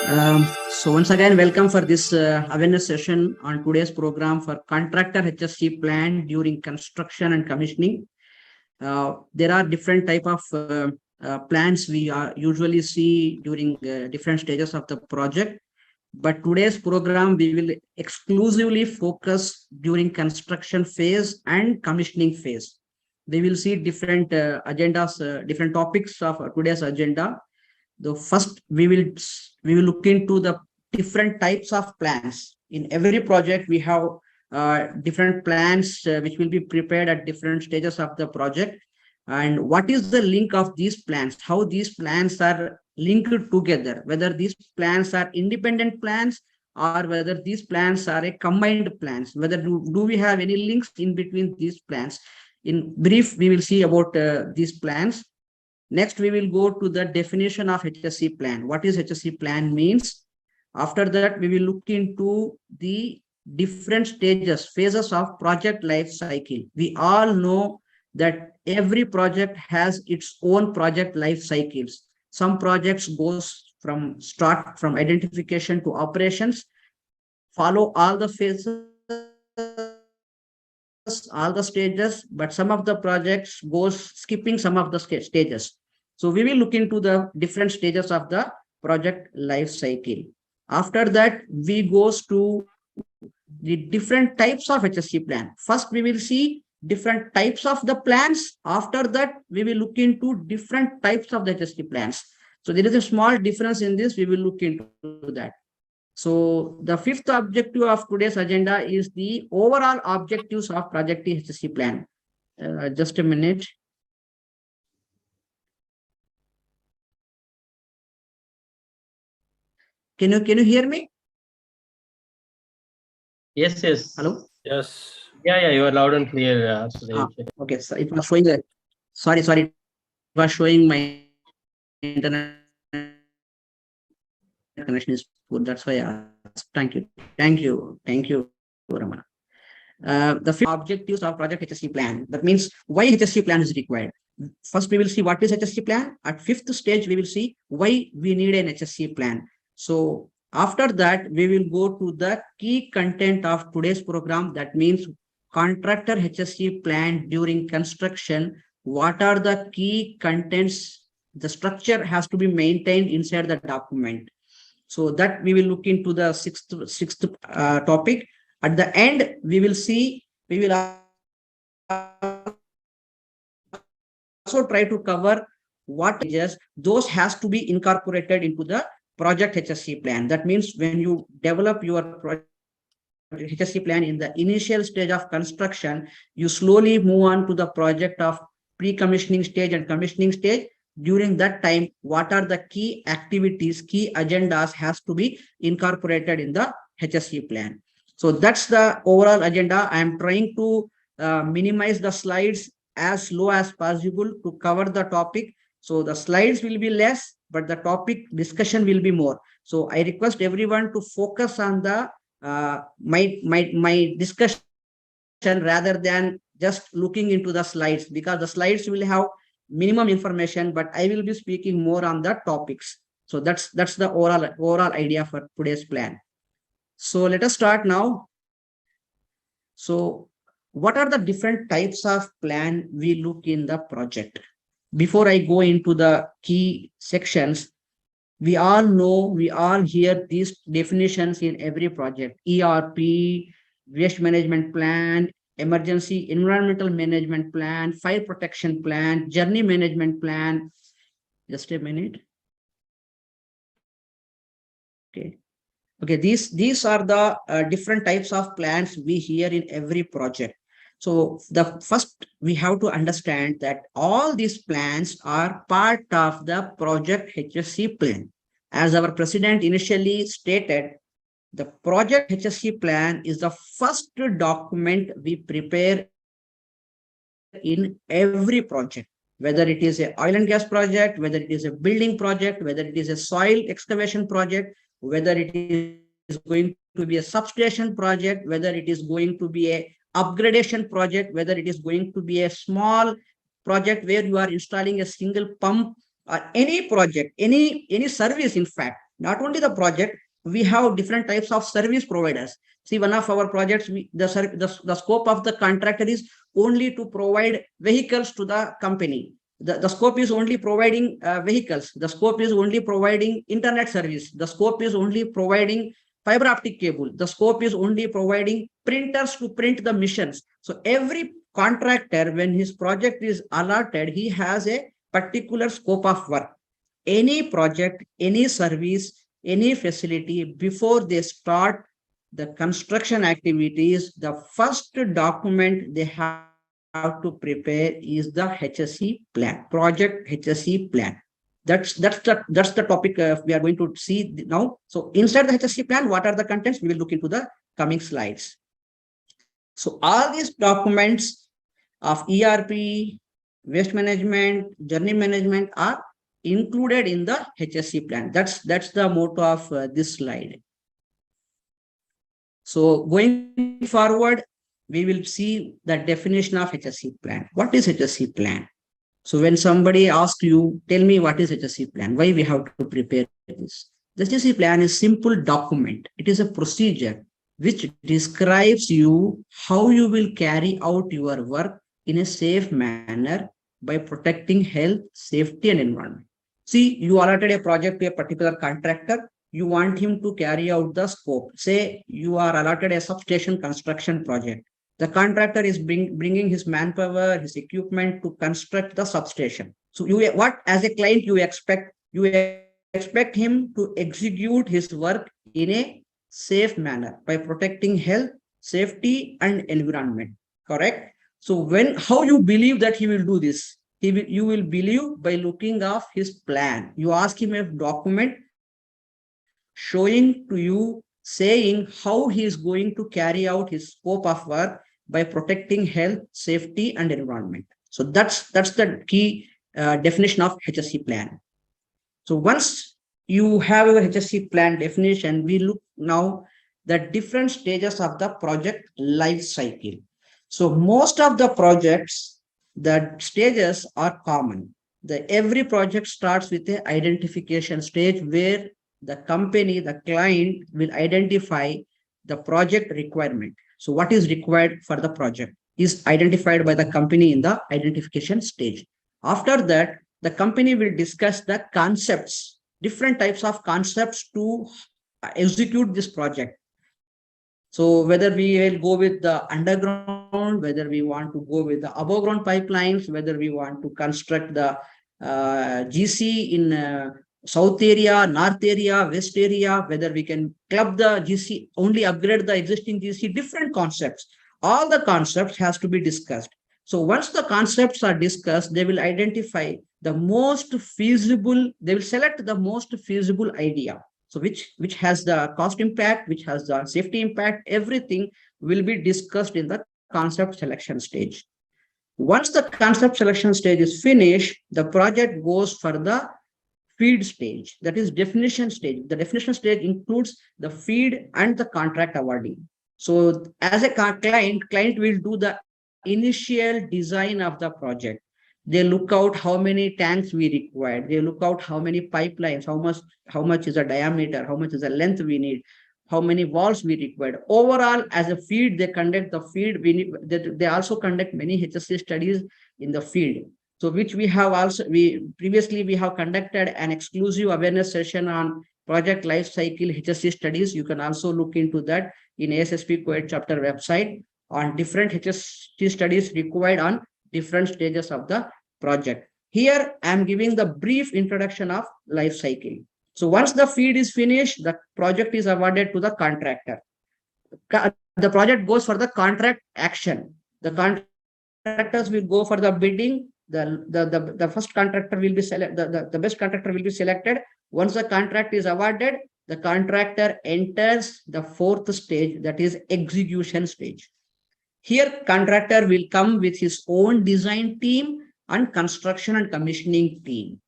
So once again, welcome for this awareness session on today's program for Contractor HSE Plan during construction and commissioning. There are different type of plans we usually see during different stages of the project. But today's program, we will exclusively focus during construction phase and commissioning phase. We will see different agendas, different topics of today's agenda. The first, we will look into the different types of plans. In every project, we have different plans which will be prepared at different stages of the project. And what is the link of these plans? How these plans are linked together? Whether these plans are independent plans or whether these plans are a combined plans? Whether do we have any links in between these plans? In brief, we will see about these plans. Next, we will go to the definition of HSE plan. What is HSE plan means? After that, we will look into the different stages, phases of project life cycle. We all know that every project has its own project life cycles. Some projects goes from start from identification to operations, follow all the phases, all the stages, but some of the projects goes skipping some of the stages. So we will look into the different stages of the project life cycle. After that, we goes to the different types of HSE plan. First, we will see different types of the plans. After that, we will look into different types of the HSE plans. So there is a small difference in this. We will look into that. So the fifth objective of today's agenda is the overall objectives of Project HSE Plan. Just a minute. Can you hear me? Yes. Hello? Yes. Yeah, you are loud and clear. Okay, so it was showing that. Sorry. It was showing my internet connection is good. That's why I asked. Thank you, Ramana. The fifth objectives of Project HSE Plan. That means why HSE Plan is required. First, we will see what is HSE Plan. At fifth stage, we will see why we need an HSE Plan. So after that, we will go to the key content of today's program. That means Contractor HSE Plan during construction. What are the key contents? The structure has to be maintained inside the document. So that we will look into the sixth topic. At the end, we will also try to cover what those has to be incorporated into the Project HSE Plan. That means when you develop your project HSE plan in the initial stage of construction, you slowly move on to the project of pre-commissioning stage and commissioning stage. During that time, what are the key activities, key agendas has to be incorporated in the HSE plan. So that's the overall agenda. I am trying to minimize the slides as low as possible to cover the topic. So the slides will be less, but the topic discussion will be more. So I request everyone to focus on the my discussion rather than just looking into the slides, because the slides will have minimum information, but I will be speaking more on the topics. So that's the overall idea for today's plan. So let us start now. So what are the different types of plan we look in the project? Before I go into the key sections, we all know, we all hear these definitions in every project: ERP, waste management plan, emergency environmental management plan, fire protection plan, journey management plan. Just a minute. Okay, these are the different types of plans we hear in every project. So the first, we have to understand that all these plans are part of the Project HSE Plan. As our president initially stated, the Project HSE Plan is the first document we prepare in every project, whether it is an oil and gas project, whether it is a building project, whether it is a soil excavation project, whether it is going to be a substation project, whether it is going to be a upgradation project, whether it is going to be a small project where you are installing a single pump, or any project, any service, in fact, Not only the project, we have different types of service providers. See, one of our projects, the scope of the contractor is only to provide vehicles to the company. The scope is only providing vehicles. The scope is only providing internet service. The scope is only providing fiber optic cable. The scope is only providing printers to print the missions. So every contractor, when his project is allotted, he has a particular scope of work. Any project, any service, any facility, before they start the construction activities, the first document they have to prepare is the HSE plan, Project HSE Plan. That's the topic we are going to see now. So inside the HSE plan, what are the contents? We will look into the coming slides. So all these documents of ERP, waste management, journey management are included in the HSE plan. That's the motto of this slide. So going forward, we will see the definition of HSE plan. What is HSE plan? So when somebody asks you, tell me what is HSE plan, why we have to prepare this? The HSE plan is a simple document. It is a procedure which describes you how you will carry out your work in a safe manner by protecting health, safety, and environment. See, you allotted a project to a particular contractor. You want him to carry out the scope. Say you are allotted a substation construction project. The contractor is bringing his manpower, his equipment to construct the substation. So what as a client you expect? You expect him to execute his work in a safe manner by protecting health, safety, and environment. Correct? So how you believe that he will do this? You will believe by looking of his plan. You ask him a document showing to you, saying how he is going to carry out his scope of work by protecting health, safety, and environment. So that's the key definition of HSE plan. So once you have your HSE plan definition, we look now the different stages of the project life cycle. So most of the projects, the stages are common. Every project starts with an identification stage where the company, the client will identify the project requirement. So what is required for the project is identified by the company in the identification stage. After that, the company will discuss the concepts, different types of concepts to execute this project. So whether we will go with the underground, whether we want to go with the above ground pipelines, whether we want to construct the GC in south area, north area, west area, whether we can club the GC, only upgrade the existing GC, different concepts. All the concepts has to be discussed. So once the concepts are discussed, they will identify the most feasible, they will select the most feasible idea. So which has the cost impact, which has the safety impact, everything will be discussed in the concept selection stage. Once the concept selection stage is finished, the project goes for the feed stage, that is definition stage. The definition stage includes the feed and the contract awarding. So as a client will do the initial design of the project. They look out how many tanks we require. They look out how many pipelines, how much is the diameter, how much is the length we need, how many walls we require. Overall, as a feed, they conduct the feed. They also conduct many HSE studies in the field. So which we have previously we have conducted an exclusive awareness session on project life cycle HSE studies. You can also look into that in ASSP Kuwait chapter website on different HSE studies required on different stages of the project. Here I am giving the brief introduction of life cycle. So once the feed is finished, the project is awarded to the contractor. The project goes for the contract action. The contractors will go for the bidding. The first contractor will be selected. The best contractor will be selected. Once the contract is awarded, the contractor enters the fourth stage, that is execution stage. Here, contractor will come with his own design team and construction and commissioning team.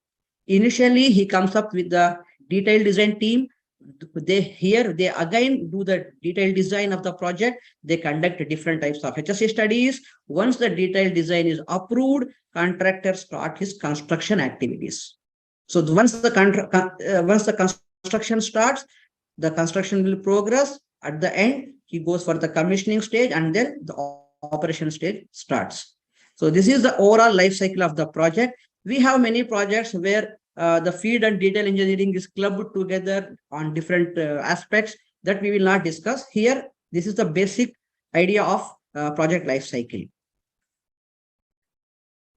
Initially, he comes up with the detailed design team. They again do the detailed design of the project. They conduct different types of HSE studies. Once the detailed design is approved, contractor start his construction activities. So once the construction starts, the construction will progress. At the end, he goes for the commissioning stage, and then the operation stage starts. So this is the overall life cycle of the project. We have many projects where the feed and detail engineering is clubbed together on different aspects that we will not discuss here. This is the basic idea of project life cycle.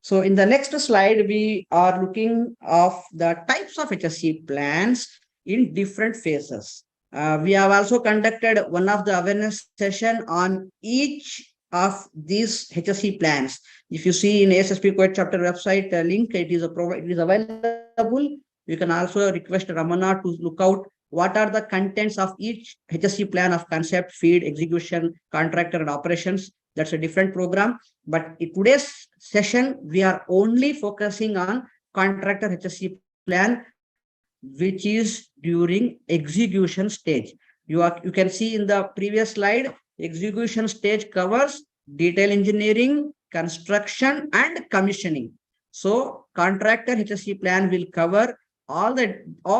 So in the next slide, we are looking of the types of HSE plans in different phases. We have also conducted one of the awareness session on each of these HSE plans. If you see in ASSP Kuwait chapter website link, it is available. You can also request Ramana to look out what are the contents of each HSE plan of concept, feed, execution, contractor, and operations. That's a different program. But in today's session, we are only focusing on contractor HSE plan, which is during execution stage. You can see in the previous slide, execution stage covers detail engineering, construction, and commissioning. So contractor HSE plan will cover all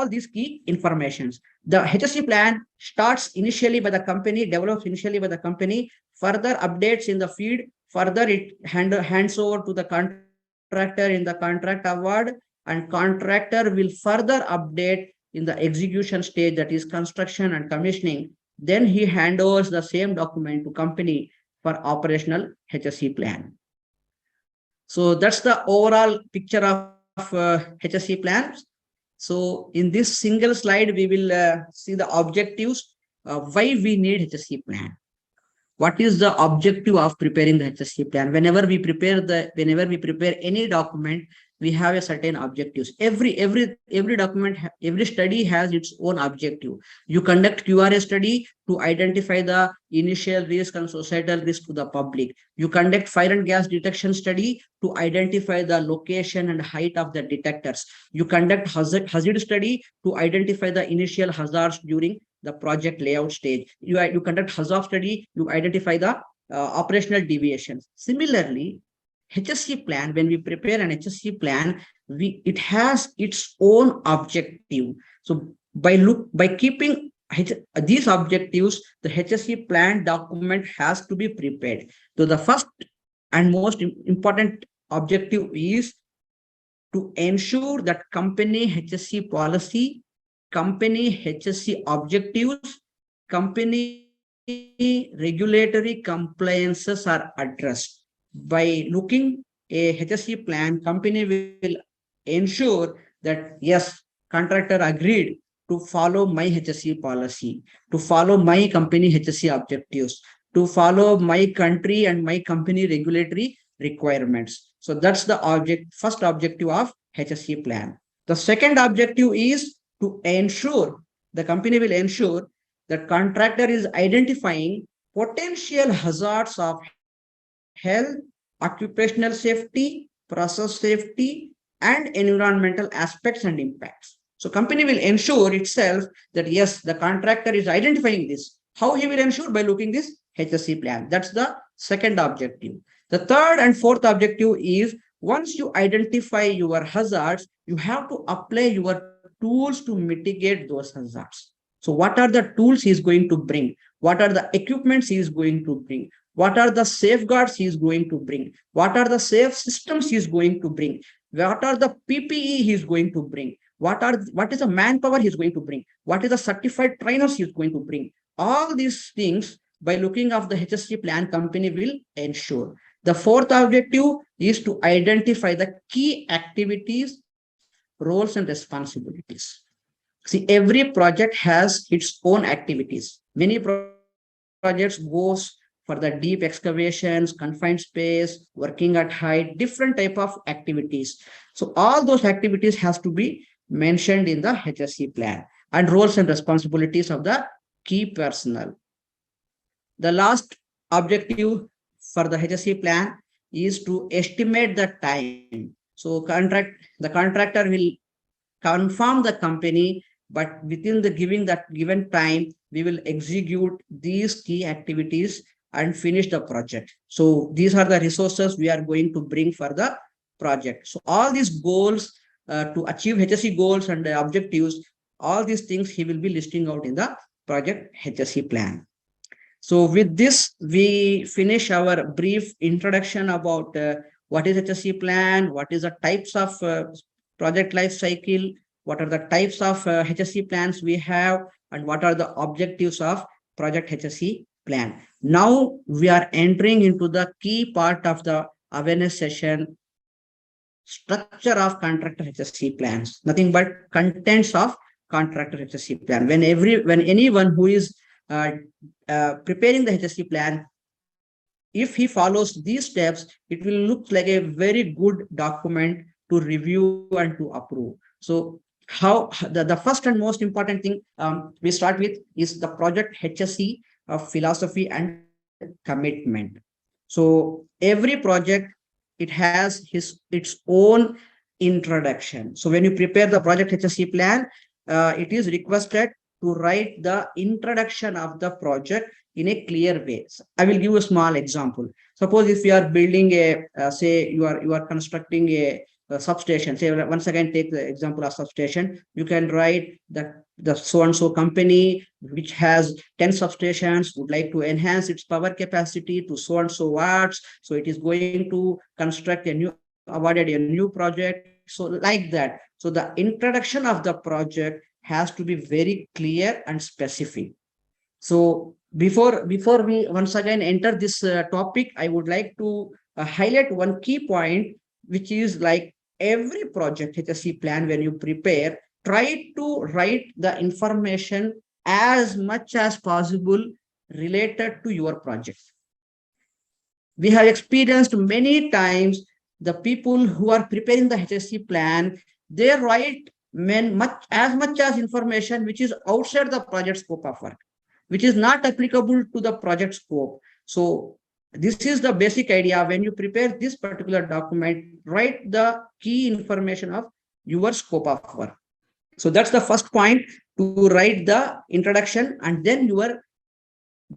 these key informations. The HSE plan starts initially by the company, develops initially by the company, further updates in the feed, further it hands over to the contractor in the contract award, and contractor will further update in the execution stage, that is construction and commissioning. Then he handovers the same document to company for operational HSE plan. So that's the overall picture of HSE plans. So in this single slide, we will see the objectives, why we need HSE plan. What is the objective of preparing the HSE plan? Whenever we prepare any document, we have a certain objectives. Every document, every study has its own objective. You conduct QRA study to identify the initial risk and societal risk to the public. You conduct fire and gas detection study to identify the location and height of the detectors. You conduct hazard study to identify the initial hazards during the project layout stage. You conduct hazard study, you identify the operational deviations. Similarly, HSE plan, when we prepare an HSE plan, it has its own objective. So by keeping these objectives, the HSE plan document has to be prepared. So the first and most important objective is to ensure that company HSE policy, company HSE objectives, company regulatory compliances are addressed. By looking a HSE plan, company will ensure that yes, contractor agreed to follow my HSE policy, to follow my company HSE objectives, to follow my country and my company regulatory requirements. So that's the first objective of HSE plan. The second objective is to ensure, the company will ensure that contractor is identifying potential hazards of health, occupational safety, process safety, and environmental aspects and impacts. So company will ensure itself that yes, the contractor is identifying this. How he will ensure? By looking this HSE plan. That's the second objective. The third and fourth objective is, once you identify your hazards, you have to apply your tools to mitigate those hazards. So what are the tools he is going to bring? What are the equipments he is going to bring? What are the safeguards he is going to bring? What are the safe systems he is going to bring? What are the PPE he is going to bring? What is the manpower he is going to bring? What is the certified trainers he is going to bring? All these things, by looking at the HSE plan, company will ensure. The fourth objective is to identify the key activities, roles, and responsibilities. See, every project has its own activities. Many projects goes for the deep excavations, confined space, working at height, different type of activities. So all those activities has to be mentioned in the HSE plan, and roles and responsibilities of the key personnel. The last objective for the HSE plan is to estimate the time. So the contractor will confirm the company, but within the given time, we will execute these key activities and finish the project. So these are the resources we are going to bring for the project. So all these goals to achieve HSE goals and the objectives, All these things he will be listing out in the Project HSE Plan. So with this, we finish our brief introduction about what is HSE Plan, what is the types of project life cycle, what are the types of HSE plans we have, and what are the objectives of Project HSE Plan. Now we are entering into the key part of the awareness session, structure of Contractor HSE plans, nothing but contents of Contractor HSE Plan. When anyone who is preparing the HSE plan, if he follows these steps, it will look like a very good document to review and to approve. So how the first and most important thing we start with is the Project HSE philosophy and commitment. So every project, it has its own introduction. So when you prepare the Project HSE plan, it is requested to write the introduction of the project in a clear way. So I will give a small example. Suppose if you are building a, say you are constructing a substation. Say once again, take the example of substation. You can write the so-and-so company which has 10 substations would like to enhance its power capacity to so-and-so watts. So it is going to construct awarded a new project. So like that. So the introduction of the project has to be very clear and specific. So before we once again enter this topic, I would like to highlight one key point, which is like every project HSE plan, when you prepare, try to write the information as much as possible related to your project. We have experienced many times the people who are preparing the HSE plan, they write much as information which is outside the project scope of work, which is not applicable to the project scope. So this is the basic idea. When you prepare this particular document, write the key information of your scope of work. So that's the first point, to write the introduction, and then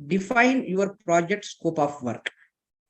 define your project scope of work.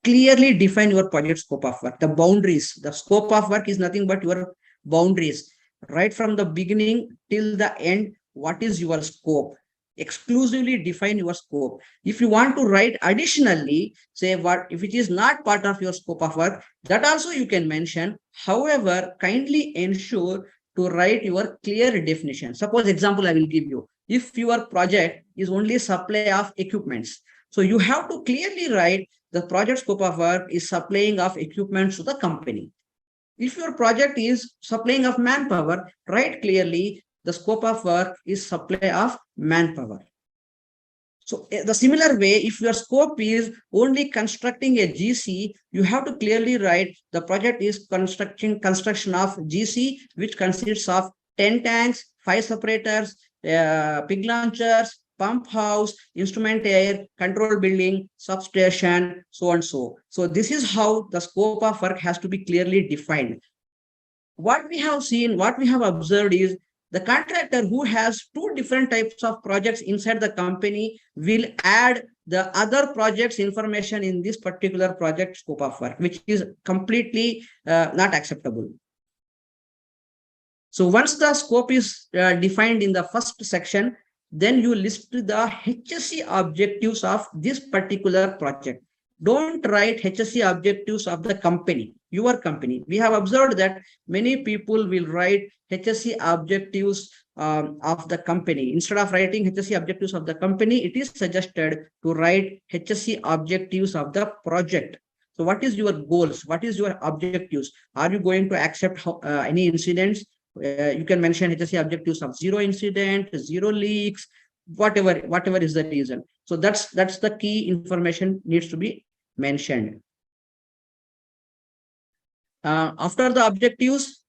Clearly define your project scope of work. The boundaries, the scope of work is nothing but your boundaries. Right from the beginning till the end, what is your scope? Exclusively define your scope. If you want to write additionally, say what if it is not part of your scope of work, that also you can mention. However, kindly ensure to write your clear definition. Suppose example I will give you. If your project is only supply of equipments, so you have to clearly write the project scope of work is supplying of equipments to the company. If your project is supplying of manpower, write clearly the scope of work is supply of manpower. So the similar way, if your scope is only constructing a GC, you have to clearly write the project is construction of GC, which consists of 10 tanks, 5 separators, pig launchers, pump house, instrument air, control building, substation, so and so. So this is how the scope of work has to be clearly defined. What we have seen, what we have observed is the contractor who has 2 different types of projects inside the company will add the other projects information in this particular project scope of work, which is completely not acceptable. So once the scope is defined in the first section, then you list the HSE objectives of this particular project. Don't write HSE objectives of the company, your company. We have observed that many people will write HSE objectives of the company. Instead of writing HSE objectives of the company, it is suggested to write HSE objectives of the project. So what is your goals? What is your objectives? Are you going to accept any incidents? You can mention HSE objectives of 0 incident, 0 leaks, whatever is the reason. So that's the key information needs to be mentioned. After the objectives,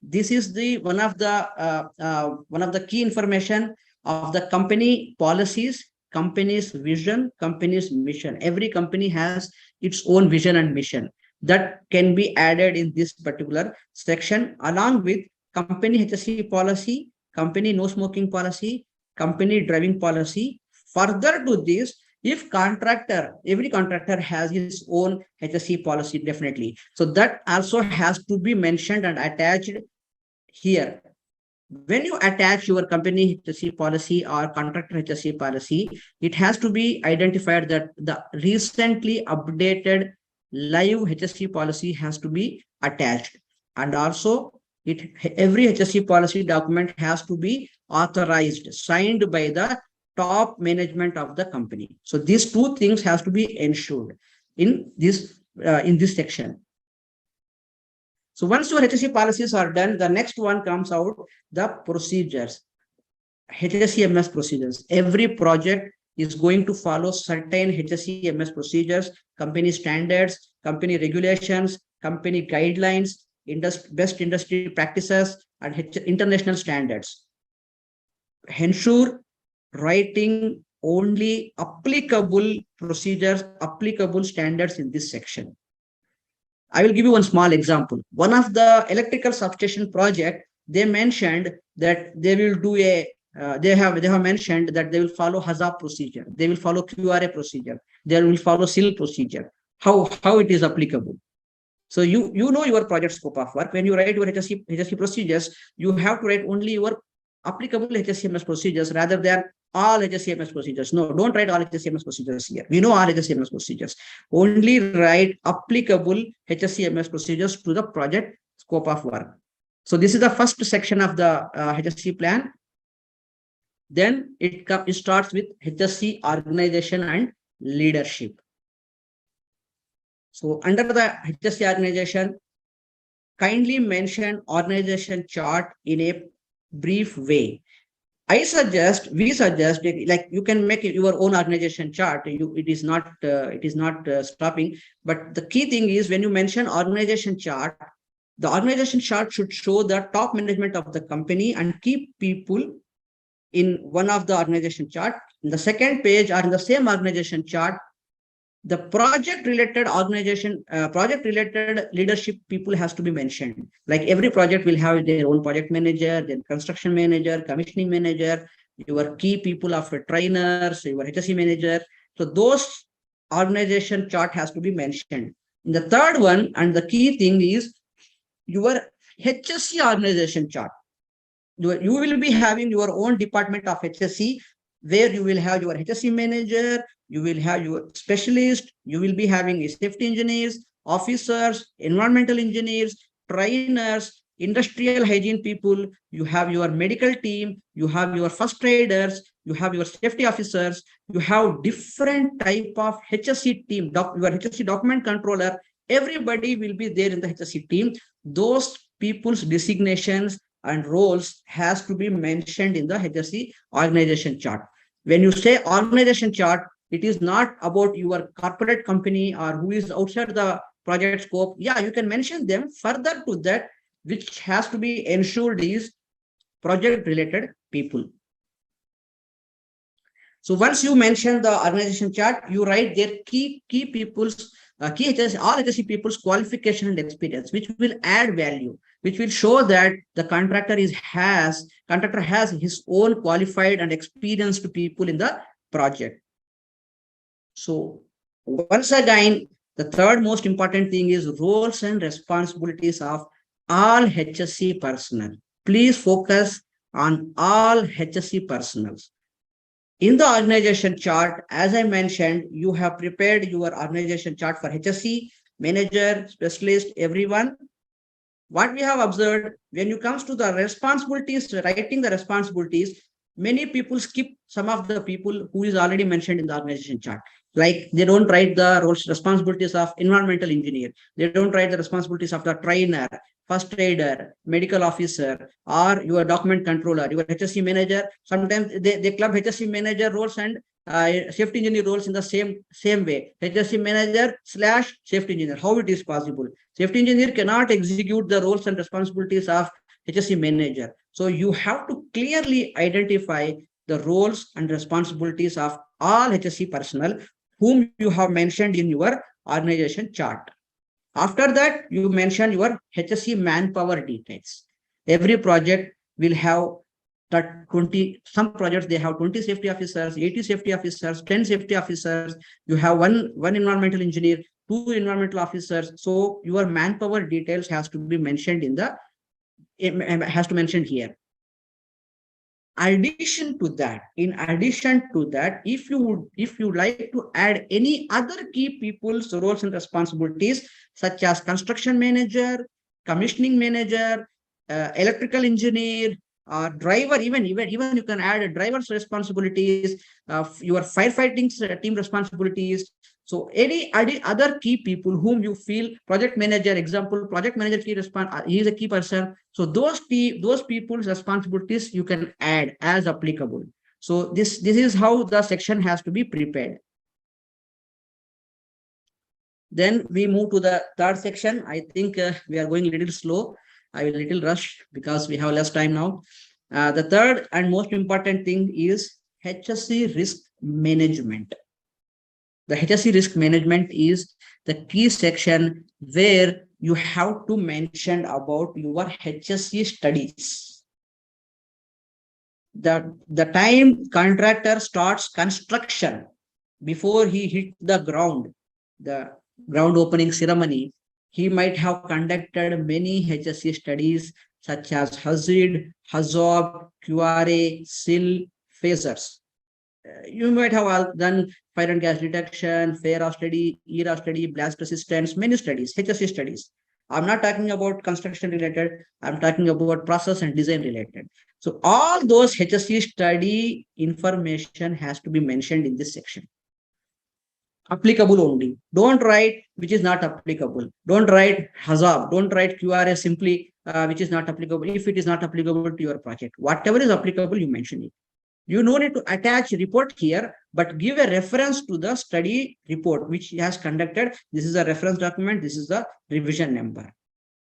this is the one of the key information of the company policies, company's vision, company's mission. Every company has its own vision and mission that can be added in this particular section, along with company HSE policy, company no smoking policy, company driving policy. Further to this, if every contractor has his own HSE policy, definitely. So that also has to be mentioned and attached here. when you attach your company HSE policy or contractor HSE policy, it has to be identified that the recently updated live HSE policy has to be attached. And also, every HSE policy document has to be authorized, signed by the top management of the company. So these two things has to be ensured in this section. So once your HSE policies are done, the next one comes out, the procedures, HSE procedures. Every project is going to follow certain HSE procedures, company standards, company regulations, company guidelines, best industry practices, and international standards. Ensure writing only applicable procedures, applicable standards in this section. I will give you one small example. One of the electrical substation project, they mentioned that they will do they have mentioned that they will follow HAZAP procedure, they will follow QRA procedure, they will follow SIL procedure. How it is applicable? So you know your project scope of work. When you write your HSE procedures, you have to write only your applicable HSE procedures rather than all HSE procedures. No, don't write all HSE procedures here. We know all HSE procedures. Only write applicable HSE procedures to the project scope of work. So this is the first section of the HSE plan. Then it starts with HSE organization and leadership. So under the HSE organization, kindly mention organization chart in a brief way. We suggest, like you can make your own organization chart. It is not stopping. But the key thing is when you mention organization chart, the organization chart should show the top management of the company and key people in one of the organization chart. In the second page or in the same organization chart, the project-related organization, project-related leadership people has to be mentioned. Like every project will have their own project manager, then construction manager, commissioning manager, your key people of trainers, your HSE manager. So those organization chart has to be mentioned. In the third one, and the key thing is your HSE organization chart. You will be having your own department of HSE, where you will have your HSE manager, you will have your specialist, you will be having safety engineers, officers, environmental engineers, trainers, industrial hygiene people, you have your medical team, you have your first aiders, you have your safety officers, you have different type of HSE team, your HSE document controller, everybody will be there in the HSE team. Those people's designations and roles has to be mentioned in the HSE organization chart. When you say organization chart, it is not about your corporate company or who is outside the project scope. Yeah, you can mention them. Further to that, which has to be ensured is project-related people. So once you mention the organization chart, you write their key people's all HSE people's qualification and experience, which will add value, which will show that the contractor has his own qualified and experienced people in the project. So once again, the third most important thing is roles and responsibilities of all HSE personnel. Please focus on all HSE personnel. In the organization chart, as I mentioned, you have prepared your organization chart for HSE, manager, specialist, everyone. What we have observed, when it comes to the responsibilities, writing the responsibilities, many people skip some of the people who is already mentioned in the organization chart. Like they don't write the roles, responsibilities of environmental engineer. They don't write the responsibilities of the trainer, first aider, medical officer, or your document controller, your HSE manager. Sometimes they club HSE manager roles and safety engineer roles in the same way. HSE manager / safety engineer. How it is possible? Safety engineer cannot execute the roles and responsibilities of HSE manager. So you have to clearly identify the roles and responsibilities of all HSE personnel whom you have mentioned in your organization chart. After that, you mention your HSE manpower details. Every project will have that 20, some projects they have 20 safety officers, 80 safety officers, 10 safety officers. You have one environmental engineer, 2 environmental officers. So your manpower details has to be mentioned in the, has to mention here. addition to that, if you like to add any other key people's roles and responsibilities, such as construction manager, commissioning manager, electrical engineer, driver, even you can add a driver's responsibilities, your firefighting team responsibilities. So any other key people whom you feel, project manager, example, project manager he is a key person. So those people's responsibilities you can add as applicable. So this is how the section has to be prepared. Then we move to the third section. I think we are going a little slow. I will little rush because we have less time now. The third and most important thing is HSE risk management. The HSE risk management is the key section where you have to mention about your HSE studies. The time contractor starts construction, before he hit the ground, the ground opening ceremony, he might have conducted many HSE studies such as hazard, HAZOB, QRA, SIL, phasers. You might have done fire and gas detection, FARA study, ERA study, blast resistance, many studies, HSE studies. I'm not talking about construction related. I'm talking about process and design related. So all those HSE study information has to be mentioned in this section. Applicable only. Don't write which is not applicable. Don't write HAZOB. Don't write QRA simply, which is not applicable. If it is not applicable to your project, whatever is applicable, you mention it. You no need to attach report here, but give a reference to the study report which he has conducted. This is a reference document. This is the revision number.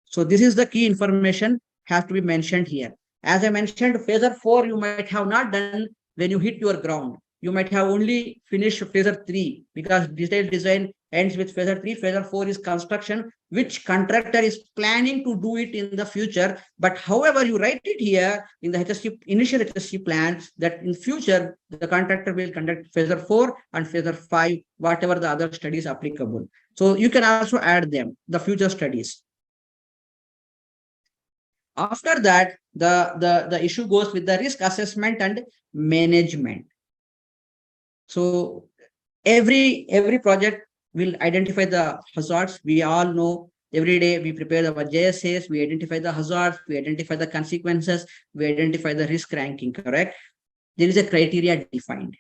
So this is the key information has to be mentioned here. As I mentioned, phaser 4 you might have not done when you hit your ground. You might have only finished phaser 3 because detailed design ends with phaser 3. Phaser 4 is construction, which contractor is planning to do it in the future. But however, you write it here in the HSE, initial HSE plan that in future, the contractor will conduct phaser 4 and phaser 5, whatever the other studies applicable. So you can also add them, the future studies. After that, the issue goes with the risk assessment and management. So every project will identify the hazards. We all know every day we prepare our JSAs, we identify the hazards, we identify the consequences, we identify the risk ranking, correct? There is a criteria defined.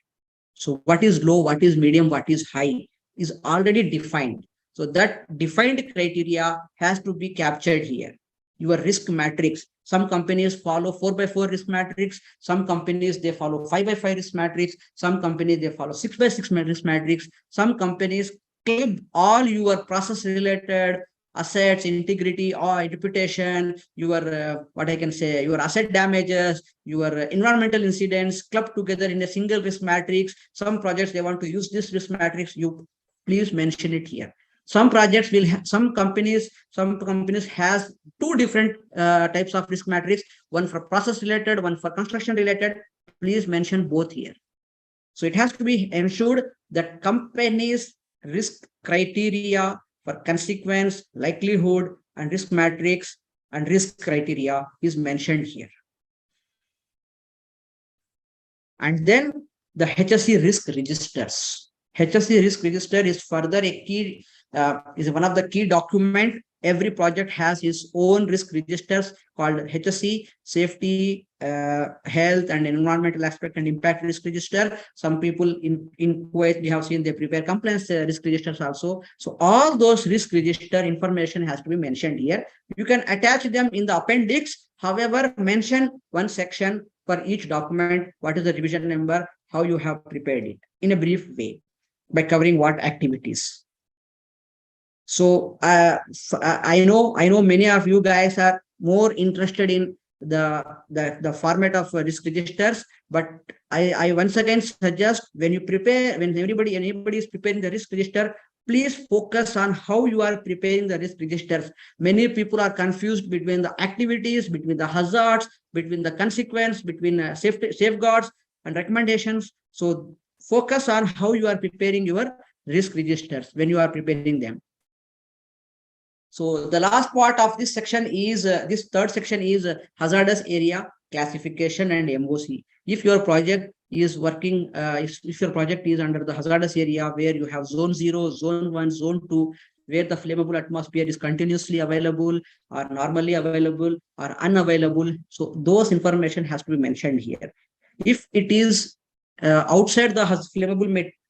So what is low, what is medium, what is high is already defined. So that defined criteria has to be captured here. Your risk matrix. Some companies follow 4x4 risk matrix. Some companies, they follow 5x5 risk matrix. Some companies, they follow 6x6 risk matrix. Some companies clip all your process related assets, integrity or reputation, your, what I can say, your asset damages, your environmental incidents clubbed together in a single risk matrix. Some projects, they want to use this risk matrix. You please mention it here. Some projects will have, some companies has two different types of risk matrix, one for process related, one for construction related. Please mention both here. So it has to be ensured that companies' risk criteria for consequence, likelihood, and risk matrix and risk criteria is mentioned here. And then the HSE risk registers. HSE risk register is further a key, is one of the key document. Every project has its own risk registers called HSE, safety, health and environmental aspect and impact risk register. Some people in Kuwait, we have seen they prepare compliance risk registers also. So all those risk register information has to be mentioned here. You can attach them in the appendix. However, mention one section for each document, what is the revision number, how you have prepared it in a brief way by covering what activities. So I know many of you guys are more interested in the format of risk registers, but I once again suggest when you prepare, when anybody is preparing the risk register, please focus on how you are preparing the risk registers. Many people are confused between the activities, between the hazards, between the consequence, between safeguards and recommendations. So focus on how you are preparing your risk registers when you are preparing them. So the last part of this section is, this third section is hazardous area. classification, and MOC. If your project is working, if your project is under the hazardous area where you have zone 0, zone 1, zone 2, where the flammable atmosphere is continuously available or normally available or unavailable. So those information has to be mentioned here. If it is outside the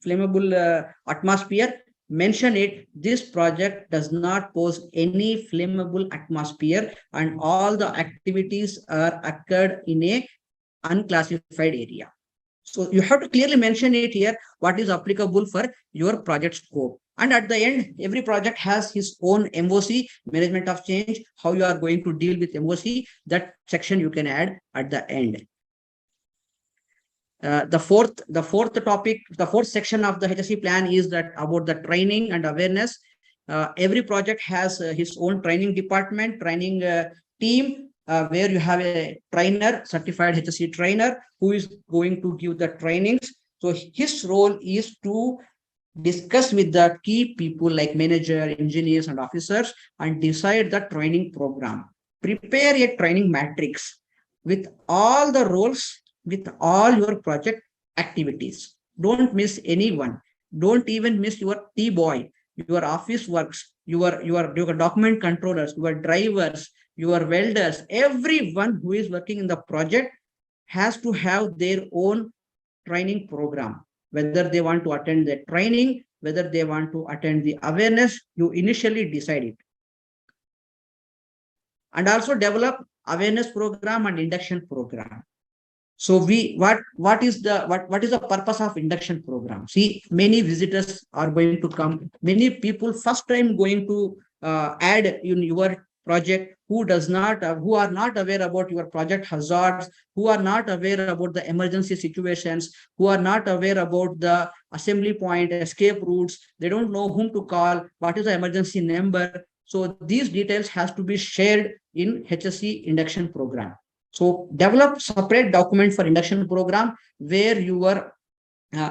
flammable atmosphere, mention it. This project does not pose any flammable atmosphere and all the activities are occurred in a unclassified area. So you have to clearly mention it here, what is applicable for your project scope. And at the end, every project has his own MOC, management of change, how you are going to deal with MOC. That section you can add at the end. The fourth section of the HSE plan is that about the training and awareness. Every project has his own training department, training team, where you have a trainer, certified HSE trainer, who is going to give the trainings. So his role is to discuss with the key people like manager, engineers, and officers and decide the training program. Prepare a training matrix with all the roles, with all your project activities. Don't miss anyone. Don't even miss your T-boy, your office works, your document controllers, your drivers, your welders. Everyone who is working in the project has to have their own training program. Whether they want to attend the training, whether they want to attend the awareness, you initially decide it. And also develop awareness program and induction program. So what is the purpose of induction program? See, many visitors are going to come. Many people first time going to add in your project who are not aware about your project hazards, who are not aware about the emergency situations, who are not aware about the assembly point, escape routes. They don't know whom to call, what is the emergency number. So these details has to be shared in HSE induction program. So develop separate document for induction program where your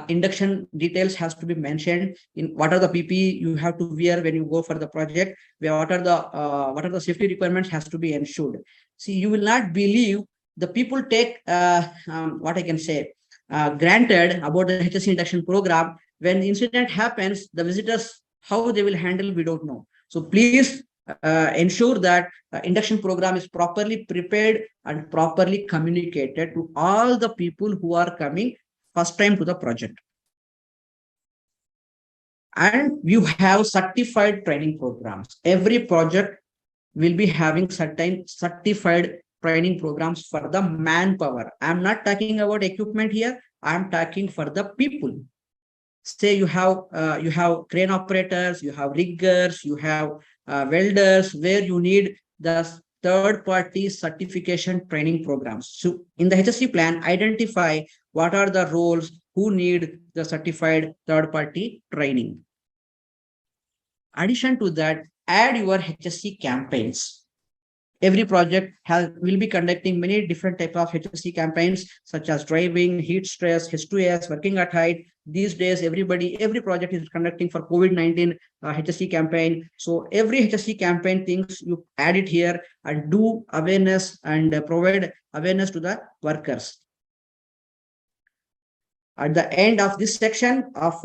induction details has to be mentioned in what are the PPE you have to wear when you go for the project, what are the safety requirements has to be ensured. See, you will not believe the people take what I can say granted about the HSE induction program. When the incident happens, the visitors, how they will handle, we don't know. So please ensure that induction program is properly prepared and properly communicated to all the people who are coming first time to the project. And you have certified training programs. Every project will be having certain certified training programs for the manpower. I'm not talking about equipment here. I'm talking for the people. Say you have crane operators, you have riggers, you have welders, where you need the third-party certification training programs. So in the HSE plan, identify what are the roles who need the certified third-party training. Addition to that, add your HSE campaigns. Every project will be conducting many different types of HSE campaigns, such as driving, heat stress, H2S, working at height. These days, every project is conducting for COVID-19 HSE campaign. So every HSE campaign things you add it here and do awareness and provide awareness to the workers. At the end of this section of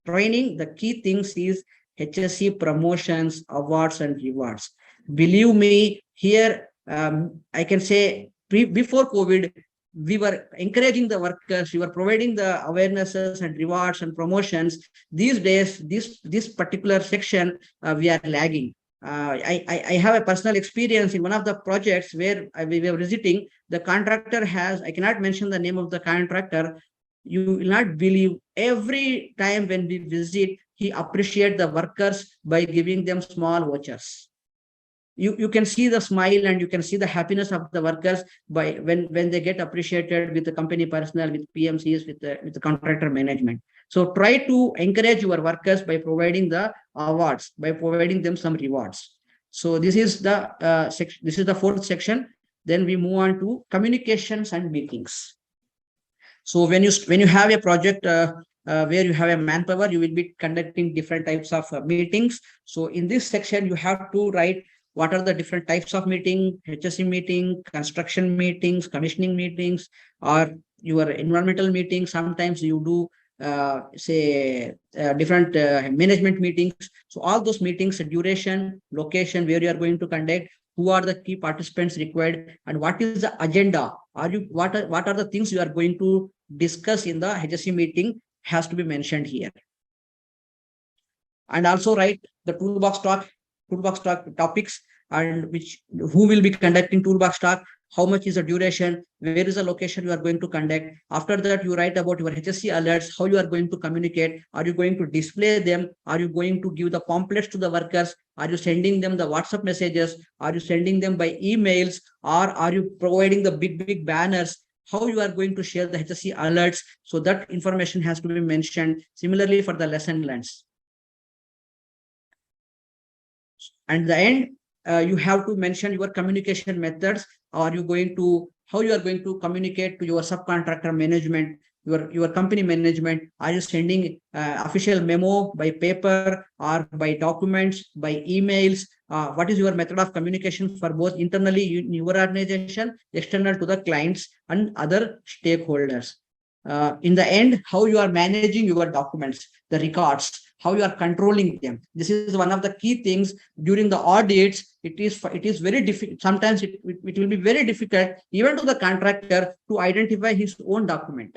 training, the key things is HSE promotions, awards, and rewards. Believe me, here I can say before COVID, we were encouraging the workers, we were providing the awarenesses and rewards and promotions. These days, this particular section, we are lagging. I have a personal experience in one of the projects where we were visiting. The contractor has, I cannot mention the name of the contractor. You will not believe, every time when we visit, he appreciates the workers by giving them small vouchers. You can see the smile and you can see the happiness of the workers by when they get appreciated with the company personnel, with PMCs, with the contractor management. So try to encourage your workers by providing the awards, by providing them some rewards. So this is the fourth section. Then we move on to communications and meetings. So when you have a project where you have a manpower, you will be conducting different types of meetings. So in this section, you have to write what are the different types of meeting, HSE meeting, construction meetings, commissioning meetings, or your environmental meetings. Sometimes you do different management meetings. So all those meetings, duration, location, where you are going to conduct, who are the key participants required, and what is the agenda? What are the things you are going to discuss in the HSE meeting has to be mentioned here. And also write the toolbox talk topics, and who will be conducting toolbox talk, how much is the duration, where is the location you are going to conduct. After that, you write about your HSE alerts, how you are going to communicate. Are you going to display them? Are you going to give the pamphlets to the workers? Are you sending them the WhatsApp messages? Are you sending them by emails? Or are you providing the big banners? How you are going to share the HSE alerts? So that information has to be mentioned. Similarly for the lesson learns. And the end, you have to mention your communication methods. Are you going to, how you are going to communicate to your subcontractor management, your company management? Are you sending official memo by paper or by documents, by emails? What is your method of communication for both internally in your organization, external to the clients and other stakeholders? In the end, how you are managing your documents, the records, how you are controlling them. This is one of the key things during the audits. It is very difficult. Sometimes it will be very difficult even to the contractor to identify his own document.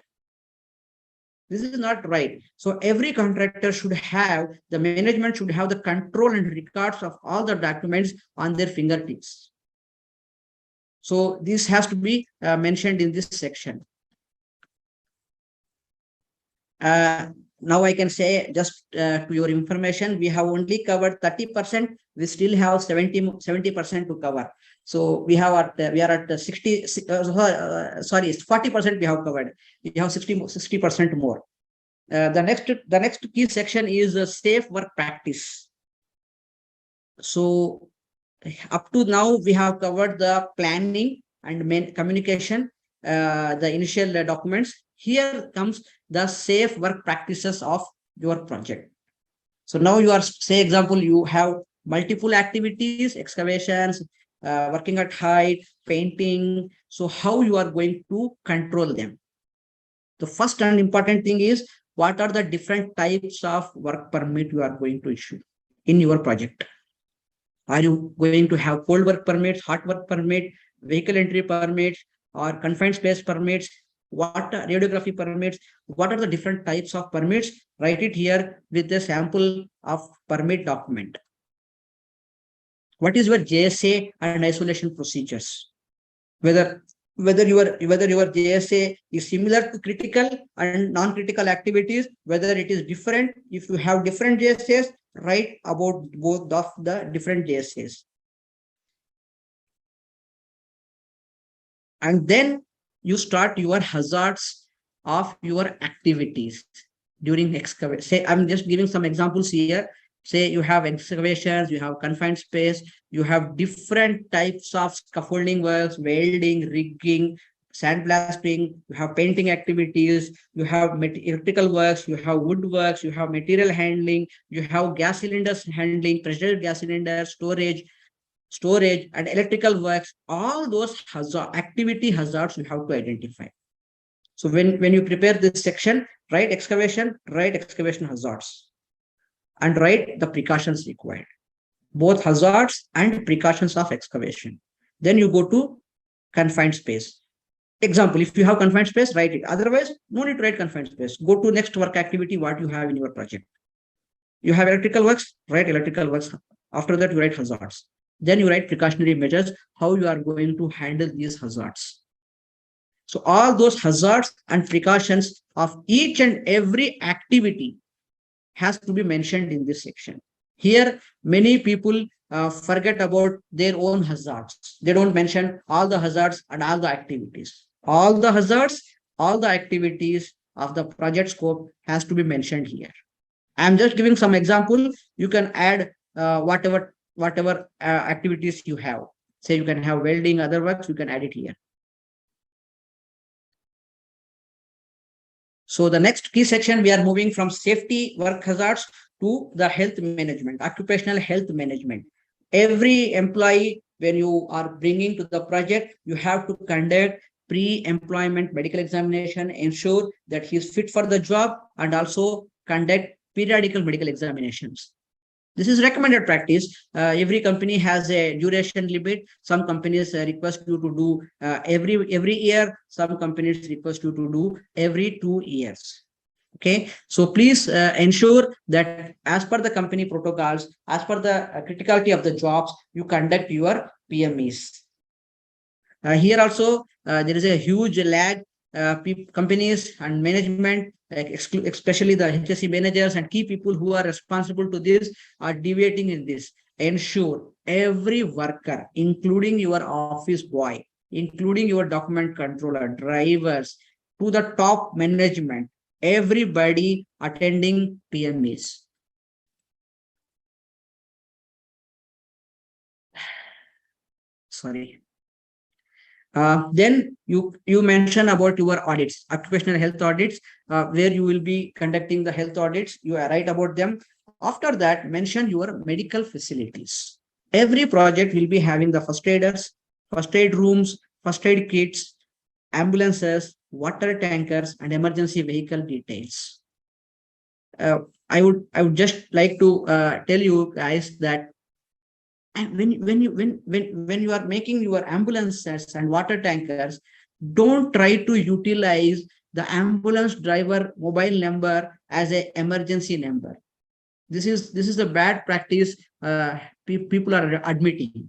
This is not right. So every contractor should have, the management should have the control and records of all the documents on their fingertips. So this has to be mentioned in this section. Now I can say, just to your information, we have only covered 30%. We still have 70% to cover. So we are at 60. Sorry, 40% we have covered. We have 60% more. The next key section is safe work practice. So up to now we have covered the planning and communication, the initial documents. Here comes the safe work practices of your project. So now you are, say example, you have multiple activities, excavations, working at height, painting. So how you are going to control them? The first and important thing is, what are the different types of work permit you are going to issue in your project? Are you going to have cold work permits, hot work permit, vehicle entry permits, or confined space permits? What radiography permits? What are the different types of permits? Write it here with the sample of permit document. What is your JSA and isolation procedures? Whether your JSA is similar to critical and non-critical activities, whether it is different. If you have different JSAs, write about both of the different JSAs. And then you start your hazards of your activities during excavation. Say, I'm just giving some examples here. Say you have excavations, you have confined space, you have different types of scaffolding works, welding, rigging, sandblasting, you have painting activities, you have electrical works, you have wood works, you have material handling, you have gas cylinders handling, pressure gas cylinders, storage and electrical works. All those activity hazards you have to identify. So when you prepare this section, write excavation hazards, and write the precautions required, both hazards and precautions of excavation. Then you go to confined space. Example, if you have confined space, write it. Otherwise, no need to write confined space. Go to next work activity, what you have in your project. You have electrical works, write electrical works. After that, you write hazards. Then you write precautionary measures, how you are going to handle these hazards. So all those hazards and precautions of each and every activity has to be mentioned in this section. Here, many people forget about their own hazards. They don't mention all the hazards and all the activities. All the hazards, all the activities of the project scope has to be mentioned here. I'm just giving some example. You can add whatever activities you have. Say you can have welding, other works, you can add it here. So the next key section, we are moving from safety work hazards to the health management, occupational health management. every employee, when you are bringing to the project, you have to conduct pre-employment medical examination, ensure that he is fit for the job, and also conduct periodical medical examinations. This is recommended practice. Every company has a duration limit. Some companies request you to do every year. Some companies request you to do every 2 years. Okay, so please ensure that as per the company protocols, as per the criticality of the jobs, you conduct your PMEs. Here also, there is a huge lag. Companies and management, especially the HSE managers and key people who are responsible to this, are deviating in this. Ensure every worker, including your office boy, including your document controller, drivers, to the top management, everybody attending PMEs. Sorry. Then you mention about your audits, occupational health audits, where you will be conducting the health audits. You are right about them. After that, mention your medical facilities. Every project will be having the first aiders, first aid rooms, first aid kits, ambulances, water tankers, and emergency vehicle details. I would just like to tell you guys that when you are making your ambulances and water tankers, don't try to utilize the ambulance driver mobile number as an emergency number. This is a bad practice. People are admitting.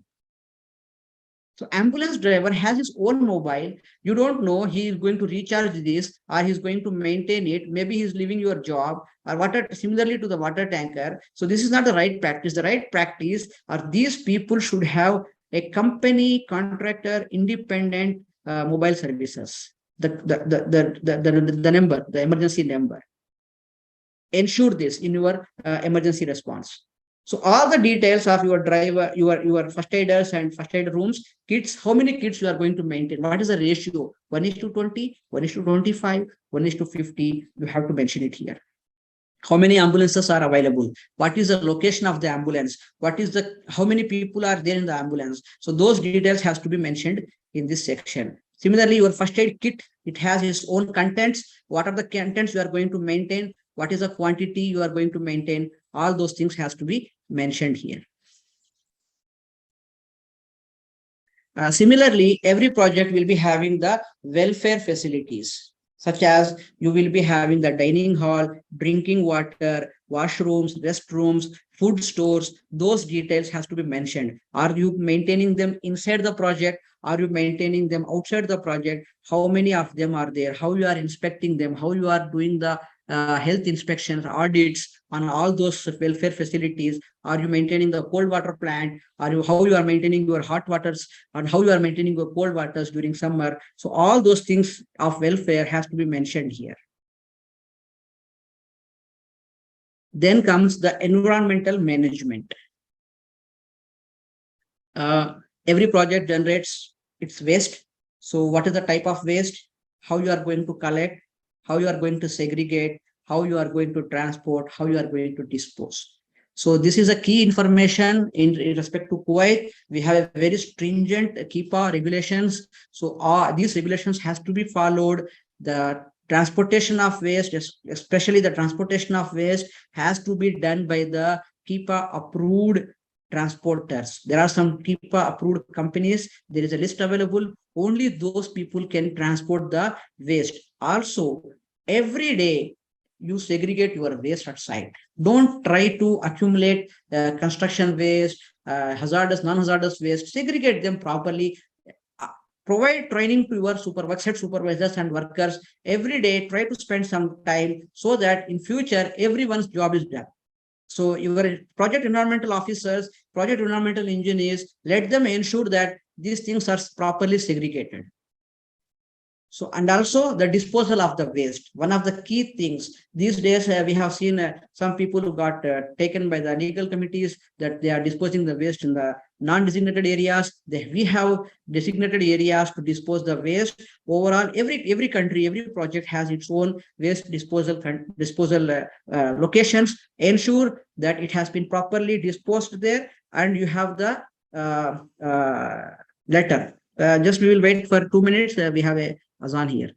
So ambulance driver has his own mobile. You don't know he is going to recharge this or he's going to maintain it. Maybe he's leaving your job or water, similarly to the water tanker. So this is not the right practice. The right practice are these people should have a company contractor independent mobile services. The number, the emergency number. Ensure this in your emergency response. So all the details of your driver, your first aiders and first aid rooms, kits, how many kits you are going to maintain, what is the ratio, 1:20, 1:25, 1:50, you have to mention it here. How many ambulances are available? What is the location of the ambulance? How many people are there in the ambulance? So those details has to be mentioned in this section. Similarly, your first aid kit, it has its own contents. What are the contents you are going to maintain? What is the quantity you are going to maintain? All those things has to be mentioned here. Similarly, every project will be having the welfare facilities, such as you will be having the dining hall, drinking water, washrooms, restrooms, food stores. Those details has to be mentioned. Are you maintaining them inside the project? Are you maintaining them outside the project? How many of them are there? How you are inspecting them? How you are doing the health inspections, audits on all those welfare facilities? Are you maintaining the cold water plant? How you are maintaining your hot waters, and how you are maintaining your cold waters during summer? So all those things of welfare has to be mentioned here. Then comes the environmental management. Every project generates its waste. So what is the type of waste? How you are going to collect? How you are going to segregate, how you are going to transport, how you are going to dispose. So this is a key information in respect to Kuwait. We have a very stringent KIPA regulations. So these regulations has to be followed. The transportation of waste, especially the transportation of waste, has to be done by the KIPA approved transporters. There are some KIPA approved companies. There is a list available. Only those people can transport the waste. Also, every day you segregate your waste at site. Don't try to accumulate construction waste, hazardous, non-hazardous waste. Segregate them properly. Provide training to your supervisors and workers every day. Try to spend some time so that in future everyone's job is done. So your project environmental officers, project environmental engineers, let them ensure that these things are properly segregated. So, and also the disposal of the waste. One of the key things these days, we have seen some people who got taken by the legal committees that they are disposing the waste in the non-designated areas. We have designated areas to dispose the waste. Overall, every country, every project has its own waste disposal locations. Ensure that it has been properly disposed there, and you have the letter. Just we will wait for 2 minutes. We have a azan here.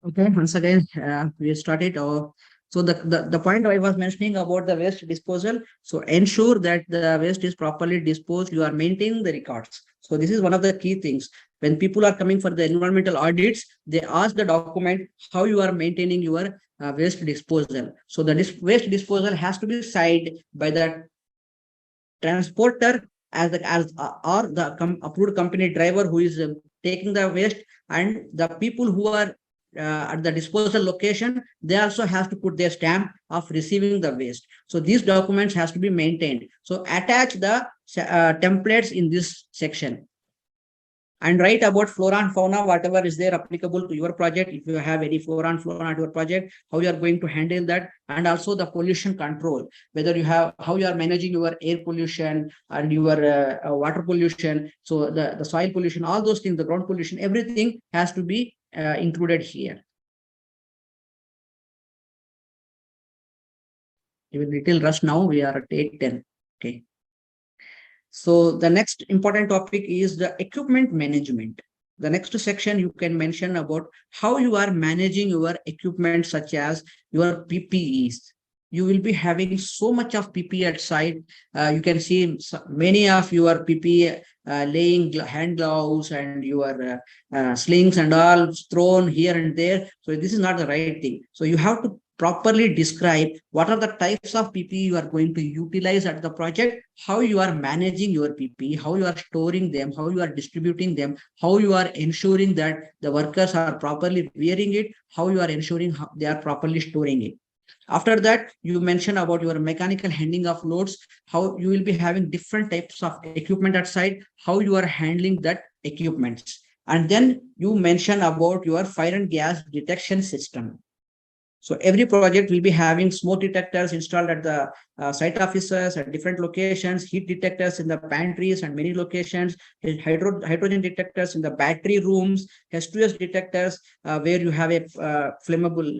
Okay, once again, we started. So the point I was mentioning about the waste disposal. So ensure that the waste is properly disposed. You are maintaining the records. So this is one of the key things. When people are coming for the environmental audits, they ask the document how you are maintaining your waste disposal. So the waste disposal has to be signed by the transporter or the approved company driver who is taking the waste, and the people who are at the disposal location, they also have to put their stamp of receiving the waste. So these documents has to be maintained. So attach the templates in this section and write about flora and fauna, whatever is there applicable to your project. If you have any flora and fauna at your project, how you are going to handle that, and also the pollution control, whether you have, how you are managing your air pollution and your water pollution. So the soil pollution, all those things, the ground pollution, everything has to be included here. Even little rush now, we are at 8:10. Okay. So the next important topic is the equipment management. The next section you can mention about how you are managing your equipment, such as your PPEs. You will be having so much of PPE at site. You can see many of your PPE laying hand gloves and your slings and all thrown here and there. So this is not the right thing. So you have to properly describe what are the types of PPE you are going to utilize at the project, how you are managing your PPE, how you are storing them, how you are distributing them, how you are ensuring that the workers are properly wearing it, how you are ensuring they are properly storing it. After that, you mention about your mechanical handling of loads, how you will be having different types of equipment at site, how you are handling that equipment. And then you mention about your fire and gas detection system. So every project will be having smoke detectors installed at the site offices at different locations, heat detectors in the pantries and many locations, hydrogen detectors in the battery rooms, H2S detectors where you have a flammable,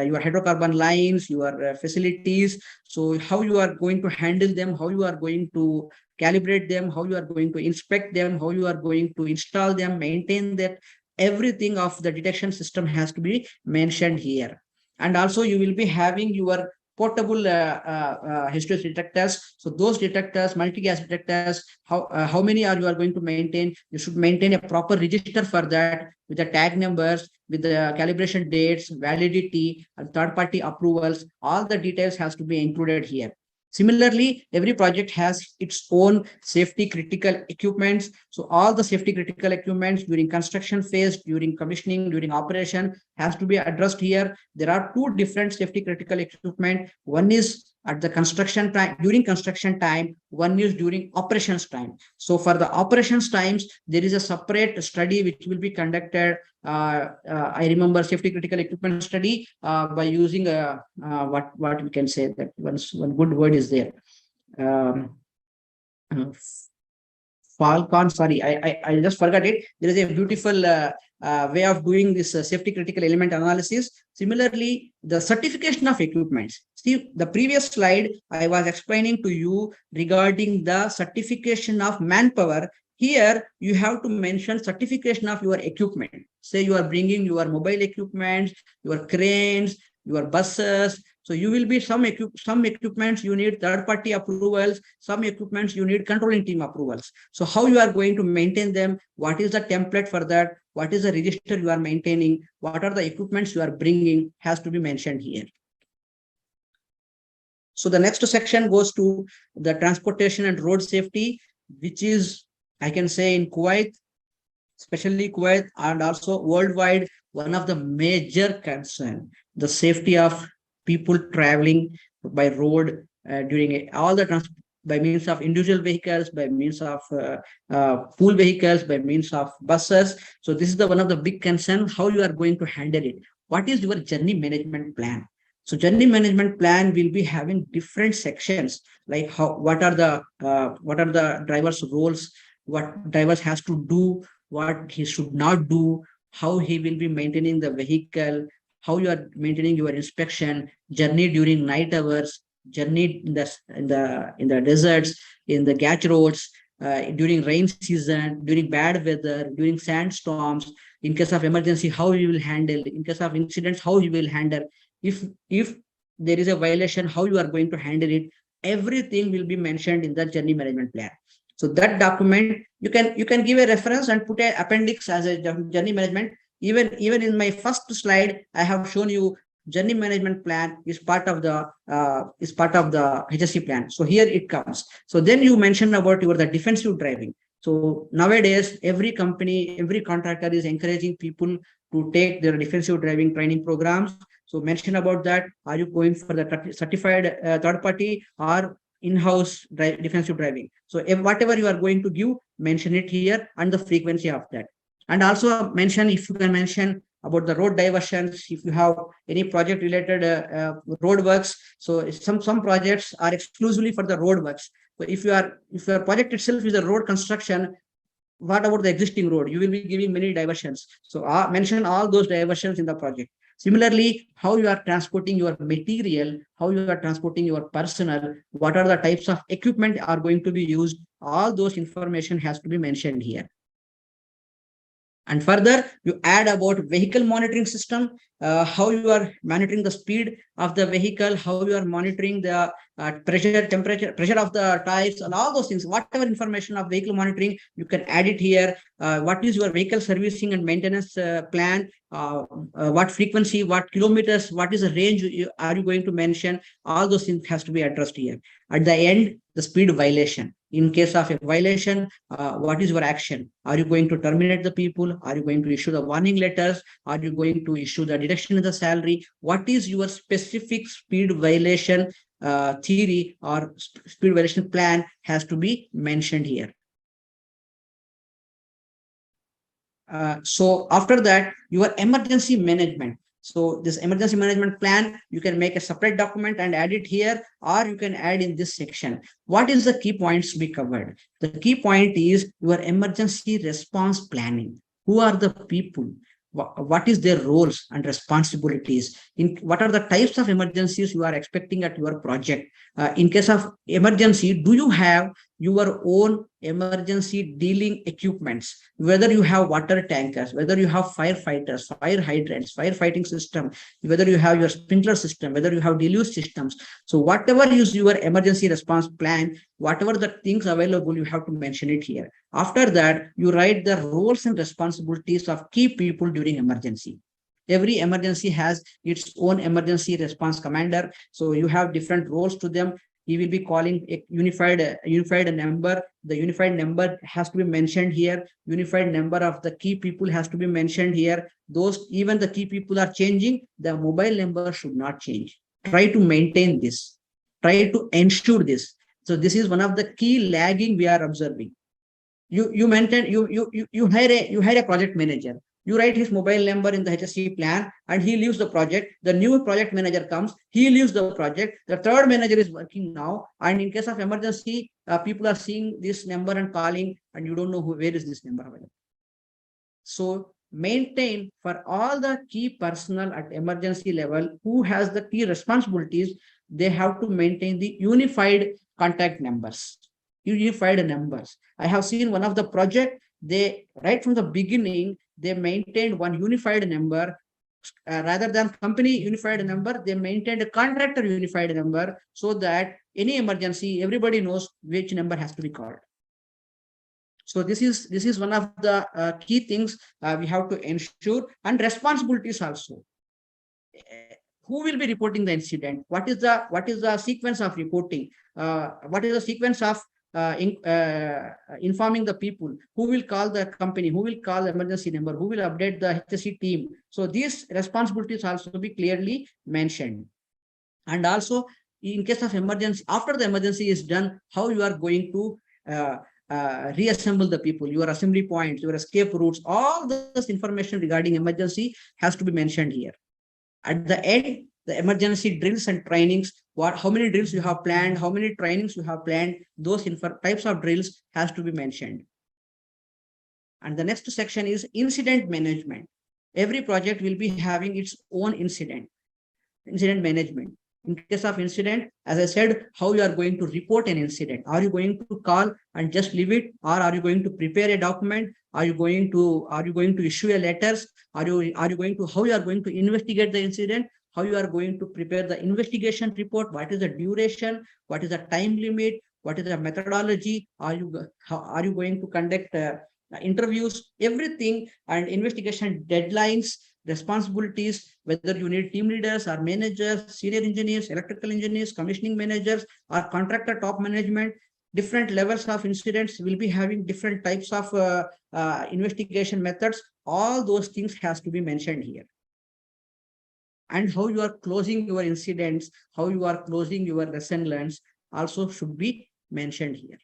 your hydrocarbon lines, your facilities. So how you are going to handle them, how you are going to calibrate them, how you are going to inspect them, how you are going to install them, maintain that. Everything of the detection system has to be mentioned here. And also you will be having your portable H2S detectors. So those detectors, multi-gas detectors, how many are you are going to maintain? You should maintain a proper register for that with the tag numbers, with the calibration dates, validity, and third-party approvals. All the details has to be included here. Similarly, every project has its own safety critical equipments. So all the safety critical equipments during construction phase, during commissioning, during operation has to be addressed here. There are two different safety critical equipment. One is at the construction time, during construction time, one is during operations time. So for the operations times, there is a separate study which will be conducted. I remember safety critical equipment study by using what we can say that one good word is there. Falcon, sorry, I just forgot it. There is a beautiful way of doing this safety critical element analysis. Similarly, the certification of equipments. See, the previous slide, I was explaining to you regarding the certification of manpower. Here, you have to mention certification of your equipment. Say you are bringing your mobile equipment, your cranes, your buses. So you will be some equipments you need third-party approvals, some equipments you need controlling team approvals. So how you are going to maintain them? What is the template for that? What is the register you are maintaining? What are the equipments you are bringing has to be mentioned here. So the next section goes to the transportation and road safety, which is, I can say, in Kuwait, especially Kuwait and also worldwide, one of the major concern, the safety of people traveling by road during all the by means of individual vehicles, by means of pool vehicles, by means of buses. So this is the one of the big concerns, how you are going to handle it. What is your journey management plan? So journey management plan will be having different sections, like what are the driver's roles, what drivers has to do, what he should not do, how he will be maintaining the vehicle, how you are maintaining your inspection, journey during night hours, journey in the deserts, in the gatch roads, during rain season, during bad weather, during sandstorms, in case of emergency, how you will handle, in case of incidents, how you will handle. If there is a violation, how you are going to handle it. Everything will be mentioned in the journey management plan. So that document, you can give a reference and put an appendix as a journey management. Even in my first slide, I have shown you journey management plan is part of the HSE plan. So here it comes. So then you mentioned about the defensive driving. So nowadays, every company, every contractor is encouraging people to take their defensive driving training programs. So mention about that. Are you going for the certified third party or in-house defensive driving? So if whatever you are going to give, mention it here and the frequency of that. And also mention, if you can mention about the road diversions, if you have any project related road works. So some projects are exclusively for the road works. So if your project itself is a road construction, what about the existing road? You will be giving many diversions. So mention all those diversions in the project. Similarly, how you are transporting your material, how you are transporting your personnel, what are the types of equipment are going to be used, all those information has to be mentioned here. And further, you add about vehicle monitoring system, how you are monitoring the speed of the vehicle, how you are monitoring the pressure, temperature, pressure of the tires, and all those things. Whatever information of vehicle monitoring, you can add it here. What is your vehicle servicing and maintenance plan? What frequency, what kilometers, what is the range are you going to mention? All those things has to be addressed here. At the end, the speed violation. In case of a violation, what is your action? Are you going to terminate the people? Are you going to issue the warning letters? Are you going to issue the deduction in the salary? What is your specific speed violation theory or speed violation plan has to be mentioned here. So after that, your emergency management. So this emergency management plan, you can make a separate document and add it here, or you can add in this section. What is the key points to be covered? The key point is your emergency response planning. Who are the people? What is their roles and responsibilities? What are the types of emergencies you are expecting at your project? In case of emergency, do you have your own emergency dealing equipments, whether you have water tankers, whether you have firefighters, fire hydrants, firefighting system, whether you have your sprinkler system, whether you have deluge systems. So whatever is your emergency response plan, whatever the things available, you have to mention it here. After that, you write the roles and responsibilities of key people during emergency. Every emergency has its own emergency response commander. So you have different roles to them. He will be calling a unified number. The unified number has to be mentioned here. Unified number of the key people has to be mentioned here. Those, even the key people are changing, the mobile number should not change. Try to maintain this. Try to ensure this. So this is one of the key lagging we are observing. You hire a project manager. You write his mobile number in the HSE plan and he leaves the project. The new project manager comes, he leaves the project. The third manager is working now. And in case of emergency, people are seeing this number and calling, and you don't know where is this number available. So maintain for all the key personnel at emergency level who has the key responsibilities, they have to maintain the unified contact numbers. Unified numbers. I have seen one of the project, they right from the beginning, they maintained one unified number. Rather than company unified number, they maintained a contractor unified number, so that any emergency, everybody knows which number has to be called. So this is one of the key things we have to ensure. And responsibilities also. Who will be reporting the incident? What is the sequence of reporting? What is the sequence of informing the people? Who will call the company? Who will call the emergency number? Who will update the HSE team? So these responsibilities also be clearly mentioned. And also, in case of emergency, after the emergency is done, how you are going to reassemble the people, your assembly points, your escape routes, all this information regarding emergency has to be mentioned here. At the end, the emergency drills and trainings, how many drills you have planned, how many trainings you have planned, those types of drills has to be mentioned. And the next section is incident management. Every project will be having its own incident management. In case of incident, as I said, how you are going to report an incident. Are you going to call and just leave it, or are you going to prepare a document? Are you going to issue a letters? How you are going to investigate the incident? How you are going to prepare the investigation report? What is the duration? What is the time limit? What is the methodology? Are you going to conduct interviews? Everything, and investigation deadlines, responsibilities, whether you need team leaders or managers, senior engineers, electrical engineers, commissioning managers, or contractor top management. Different levels of incidents will be having different types of investigation methods. All those things has to be mentioned here. And how you are closing your incidents, how you are closing your lesson learns also should be mentioned here.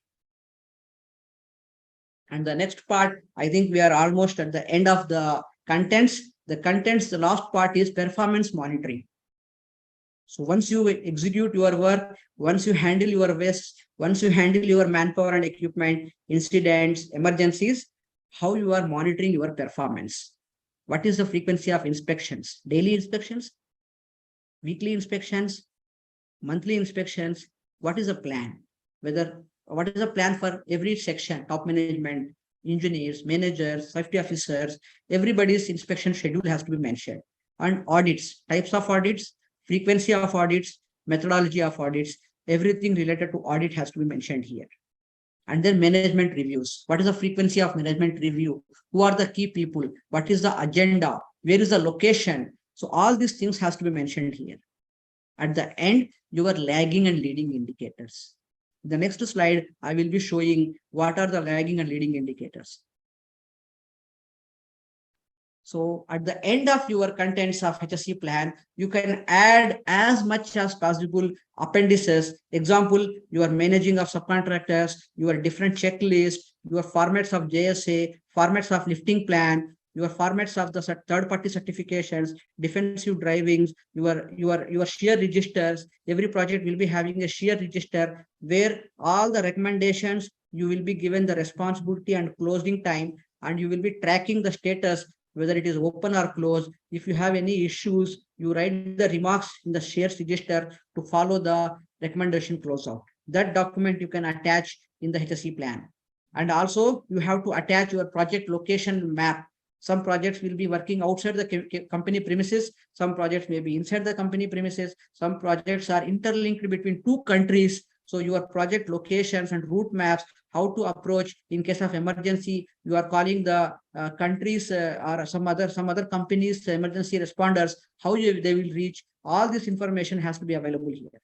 And the next part, I think we are almost at the end of the contents. The last part is performance monitoring. So once you execute your work, once you handle your waste, once you handle your manpower and equipment, incidents, emergencies, how you are monitoring your performance. What is the frequency of inspections? Daily inspections, weekly inspections, monthly inspections. What is the plan? What is the plan for every section? Top management, engineers, managers, safety officers, everybody's inspection schedule has to be mentioned. And audits, types of audits, frequency of audits, methodology of audits, everything related to audit has to be mentioned here. And then management reviews. What is the frequency of management review? Who are the key people? What is the agenda? Where is the location? So all these things has to be mentioned here. At the end, your lagging and leading indicators. The next slide, I will be showing what are the lagging and leading indicators. So at the end of your contents of HSE plan, you can add as much as possible appendices. Example, your managing of subcontractors, your different checklist, your formats of JSA, formats of lifting plan, your formats of the third-party certifications, defensive drivings, your shear registers. Every project will be having a shear register where all the recommendations, you will be given the responsibility and closing time, and you will be tracking the status, whether it is open or closed. If you have any issues, you write the remarks in the shear register to follow the recommendation closeout. that document you can attach in the HSE plan. And also you have to attach your project location map. Some projects will be working outside the company premises. Some projects may be inside the company premises. Some projects are interlinked between two countries. So your project locations and route maps, how to approach in case of emergency, you are calling the countries or some other companies, emergency responders, how they will reach. All this information has to be available here.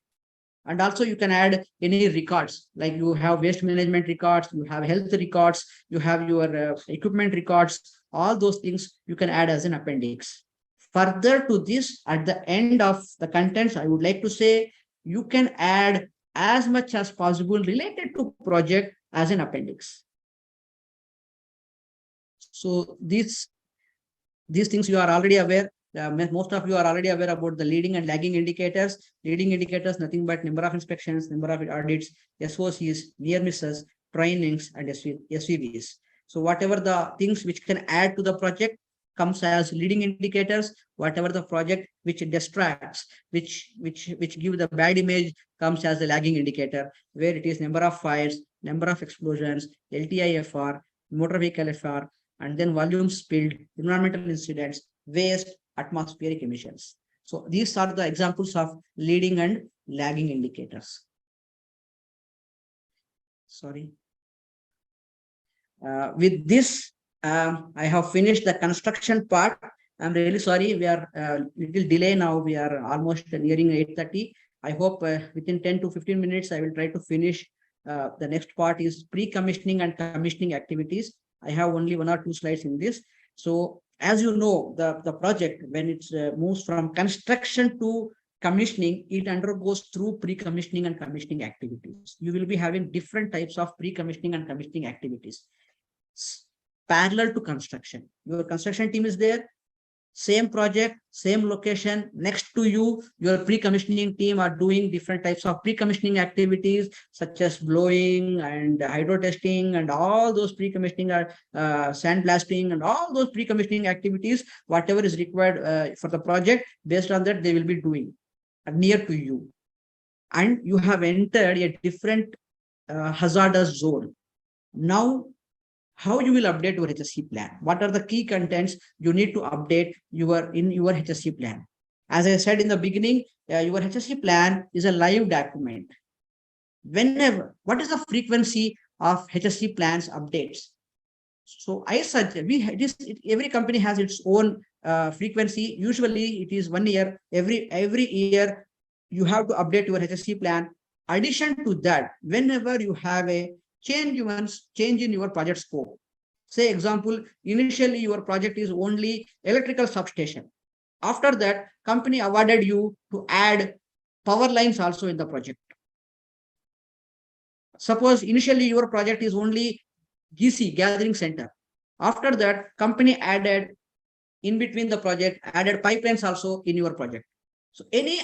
And also you can add any records, like you have waste management records, you have health records, you have your equipment records, all those things you can add as an appendix. Further to this, at the end of the contents, I would like to say you can add as much as possible related to project as an appendix. So these things you are already aware. Most of you are already aware about the leading and lagging indicators. Leading indicators, nothing but number of inspections, number of audits, SOCs, near misses, trainings, and SVVs. So whatever the things which can add to the project comes as leading indicators. Whatever the project which distracts, which give the bad image, comes as a lagging indicator, where it is number of fires, number of explosions, LTIFR, motor vehicle FR, and then volume spilled, environmental incidents, waste, atmospheric emissions. So these are the examples of leading and lagging indicators. Sorry. With this, I have finished the construction part. I'm really sorry. We are little delay now. We are almost nearing 8:30. I hope within 10 to 15 minutes, I will try to finish. The next part is pre-commissioning and commissioning activities. I have only 1 or 2 slides in this. So as you know, the project, when it moves from construction to commissioning, it undergoes through pre-commissioning and commissioning activities. You will be having different types of pre-commissioning and commissioning activities. Parallel to construction, your construction team is there, same project, same location, next to you, your pre-commissioning team are doing different types of pre-commissioning activities, such as blowing and hydro testing, and all those pre-commissioning are sandblasting, and all those pre-commissioning activities, whatever is required for the project, based on that, they will be doing near to you. And you have entered a different hazardous zone. Now, how you will update your HSE plan? What are the key contents you need to update in your HSE plan? As I said in the beginning, your HSE plan is a live document. Whenever, what is the frequency of HSE plans updates? So I suggest every company has its own frequency. Usually it is 1 year. Every year you have to update your HSE plan. Addition to that, whenever you have a change in your project scope. Say example, initially your project is only electrical substation. After that, company awarded you to add power lines also in the project. Suppose initially your project is only GC, gathering center. After that, company added in between the project, added pipelines also in your project. So any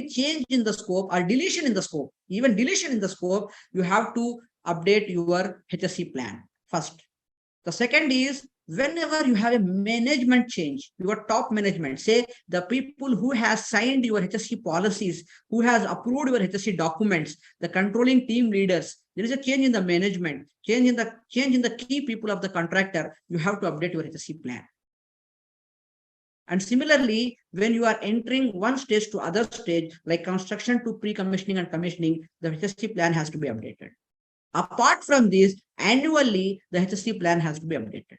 change in the scope or deletion in the scope, even deletion in the scope, you have to update your HSE plan first. The second is, whenever you have a management change, your top management, say the people who has signed your HSE policies, who has approved your HSE documents, the controlling team leaders, there is a change in the management, change in the key people of the contractor, you have to update your HSE plan. And similarly, when you are entering one stage to other stage, like construction to pre-commissioning and commissioning, the HSE plan has to be updated. Apart from this, annually, the HSE plan has to be updated.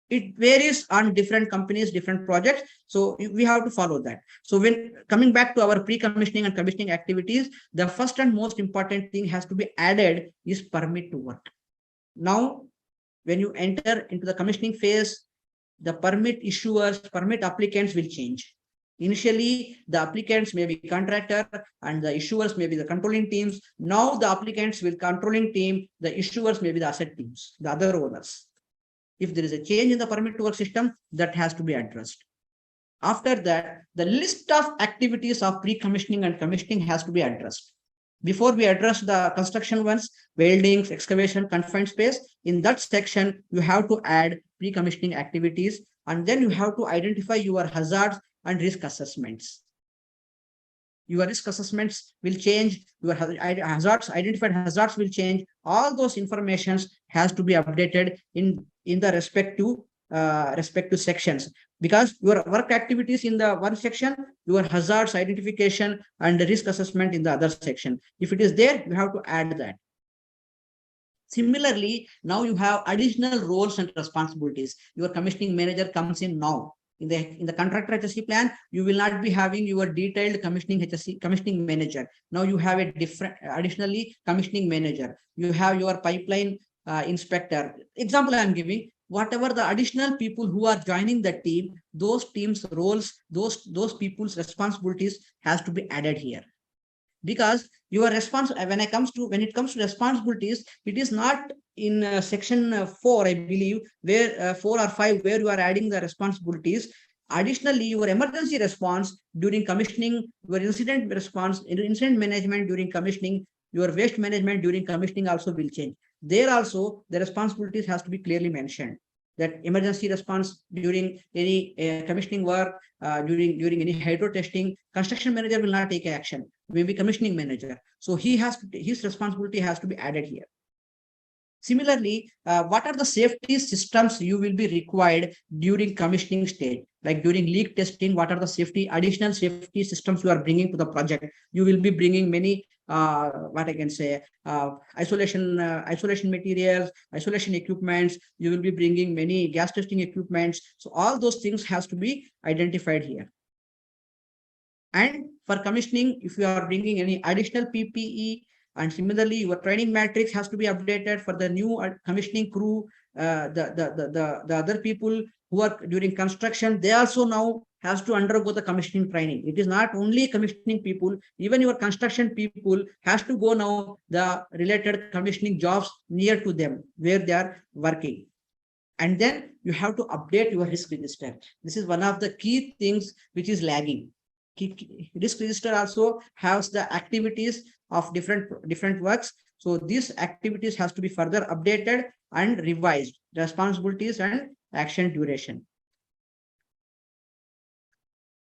It varies on different companies, different projects. So we have to follow that. So when coming back to our pre-commissioning and commissioning activities, the first and most important thing has to be added is permit to work. Now, when you enter into the commissioning phase, the permit issuers, permit applicants will change. Initially, the applicants may be contractor and the issuers may be the controlling teams. Now the applicants will controlling team, the issuers may be the asset teams, the other owners. If there is a change in the permit to work system, that has to be addressed. After that, the list of activities of pre-commissioning and commissioning has to be addressed. Before we address the construction ones, weldings, excavation, confined space, in that section, you have to add pre-commissioning activities, and then you have to identify your hazards and risk assessments. your risk assessments will change, your hazards, identified hazards will change. All those informations has to be updated in the respective sections, because your work activities in the one section, your hazards identification and the risk assessment in the other section. If it is there, you have to add that. Similarly, now you have additional roles and responsibilities. Your commissioning manager comes in now. In the contractor HSE plan, you will not be having your detailed commissioning manager. Now you have a different, additionally, commissioning manager. You have your pipeline inspector. Example I am giving, whatever the additional people who are joining the team, those teams' roles, those people's responsibilities has to be added here. Because your response, when it comes to responsibilities, it is not in section 4, I believe, where 4 or 5, where you are adding the responsibilities. Additionally, your emergency response during commissioning, your incident response, incident management during commissioning, your waste management during commissioning also will change. There also, the responsibilities has to be clearly mentioned. That emergency response during any commissioning work, during any hydro testing, construction manager will not take action, maybe commissioning manager. So his responsibility has to be added here. Similarly, what are the safety systems you will be required during commissioning stage? Like during leak testing, what are the additional safety systems you are bringing to the project? You will be bringing many what I can say, isolation materials, isolation equipments. You will be bringing many gas testing equipments. So all those things has to be identified here. And for commissioning, if you are bringing any additional PPE, and similarly, your training matrix has to be updated for the new commissioning crew, the other people who are during construction, they also now has to undergo the commissioning training. It is not only commissioning people, even your construction people has to go now the related commissioning jobs near to them where they are working. And then you have to update your risk register. This is one of the key things which is lagging. Risk register also has the activities of different works. So these activities has to be further updated and revised, responsibilities and action duration.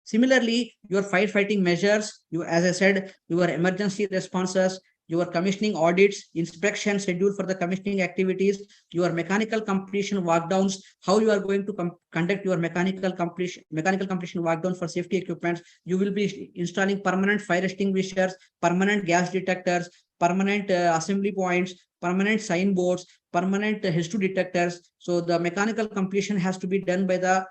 Similarly, your firefighting measures, as I said, your emergency responses, your commissioning audits, inspection schedule for the commissioning activities, your mechanical completion walkdowns, how you are going to conduct your mechanical completion walkdown for safety equipments. You will be installing permanent fire extinguishers, permanent gas detectors, permanent assembly points, permanent signboards, permanent H2 detectors. So the mechanical completion has to be done by the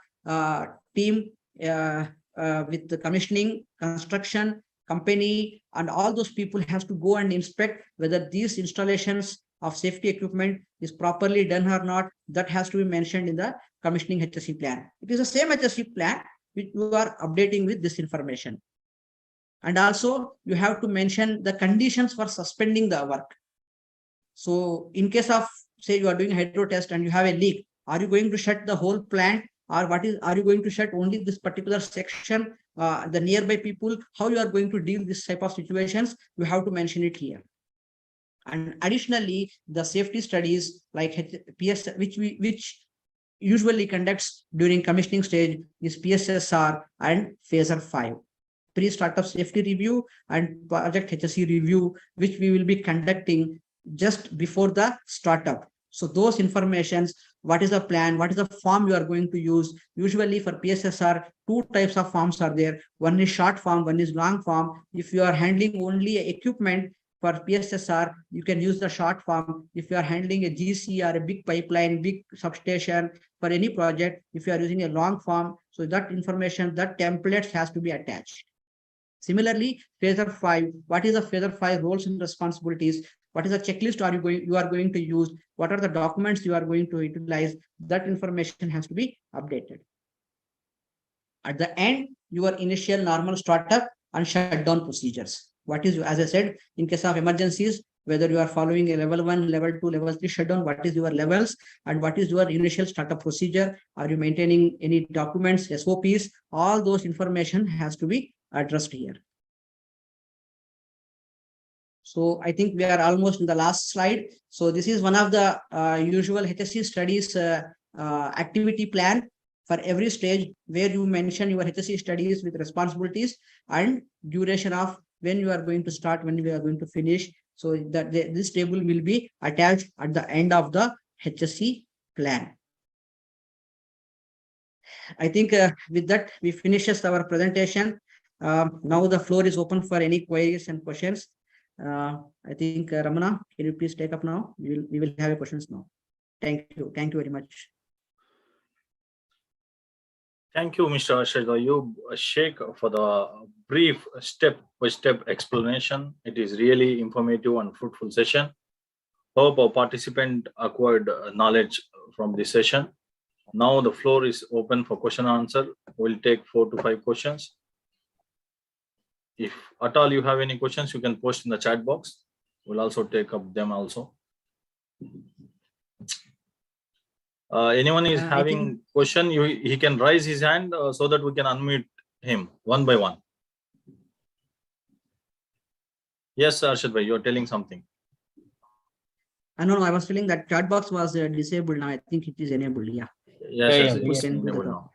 team with the commissioning, construction, company, and all those people has to go and inspect whether these installations of safety equipment is properly done or not. That has to be mentioned in the commissioning HSE plan. It is the same HSE plan which you are updating with this information. And also you have to mention the conditions for suspending the work. So in case of, say, you are doing hydro test and you have a leak, are you going to shut the whole plant, or are you going to shut only this particular section, the nearby people? How you are going to deal with this type of situations, you have to mention it here. And additionally, the safety studies like PS, which usually conducts during commissioning stage, is PSSR and Phaser 5. Pre-startup safety review and Project HSE review, which we will be conducting just before the startup. So those informations, what is the plan, what is the form you are going to use? Usually for PSSR, 2 types of forms are there. One is short form, one is long form. If you are handling only equipment for PSSR, you can use the short form. If you are handling a GC or a big pipeline, big substation for any project, if you are using a long form, so that information, that templates has to be attached. Similarly, Phaser 5, what is the Phaser 5 roles and responsibilities? What is the checklist you are going to use? What are the documents you are going to utilize? That information has to be updated. At the end, your initial normal startup and shutdown procedures. What is, as I said, in case of emergencies, whether you are following a level 1, level 2, level 3 shutdown, what is your levels and what is your initial startup procedure? Are you maintaining any documents, SOPs? All those information has to be addressed here. So I think we are almost in the last slide. So this is one of the usual HSE studies activity plan for every stage where you mention your HSE studies with responsibilities and duration of when you are going to start, when you are going to finish. So that this table will be attached at the end of the HSE plan. I think with that, we finishes our presentation. Now the floor is open for any queries and questions. I think Ramana, can you please take up now? We will have questions now. Thank you. Thank you very much. Thank you, Mr. Arshad Ayub Sheikh, for the brief step-by-step explanation. It is really informative and fruitful session. Hope our participant acquired knowledge from this session. Now the floor is open for question and answer. We'll take 4 to 5 questions. If at all you have any questions, you can post in the chat box. We'll also take up them also. Anyone is having question, he can raise his hand so that we can unmute him one by one. Yes, Arshad bhai, you are telling something. No, I was feeling that chat box was disabled. Now I think it is enabled. Yeah. Yes, it's enabled now.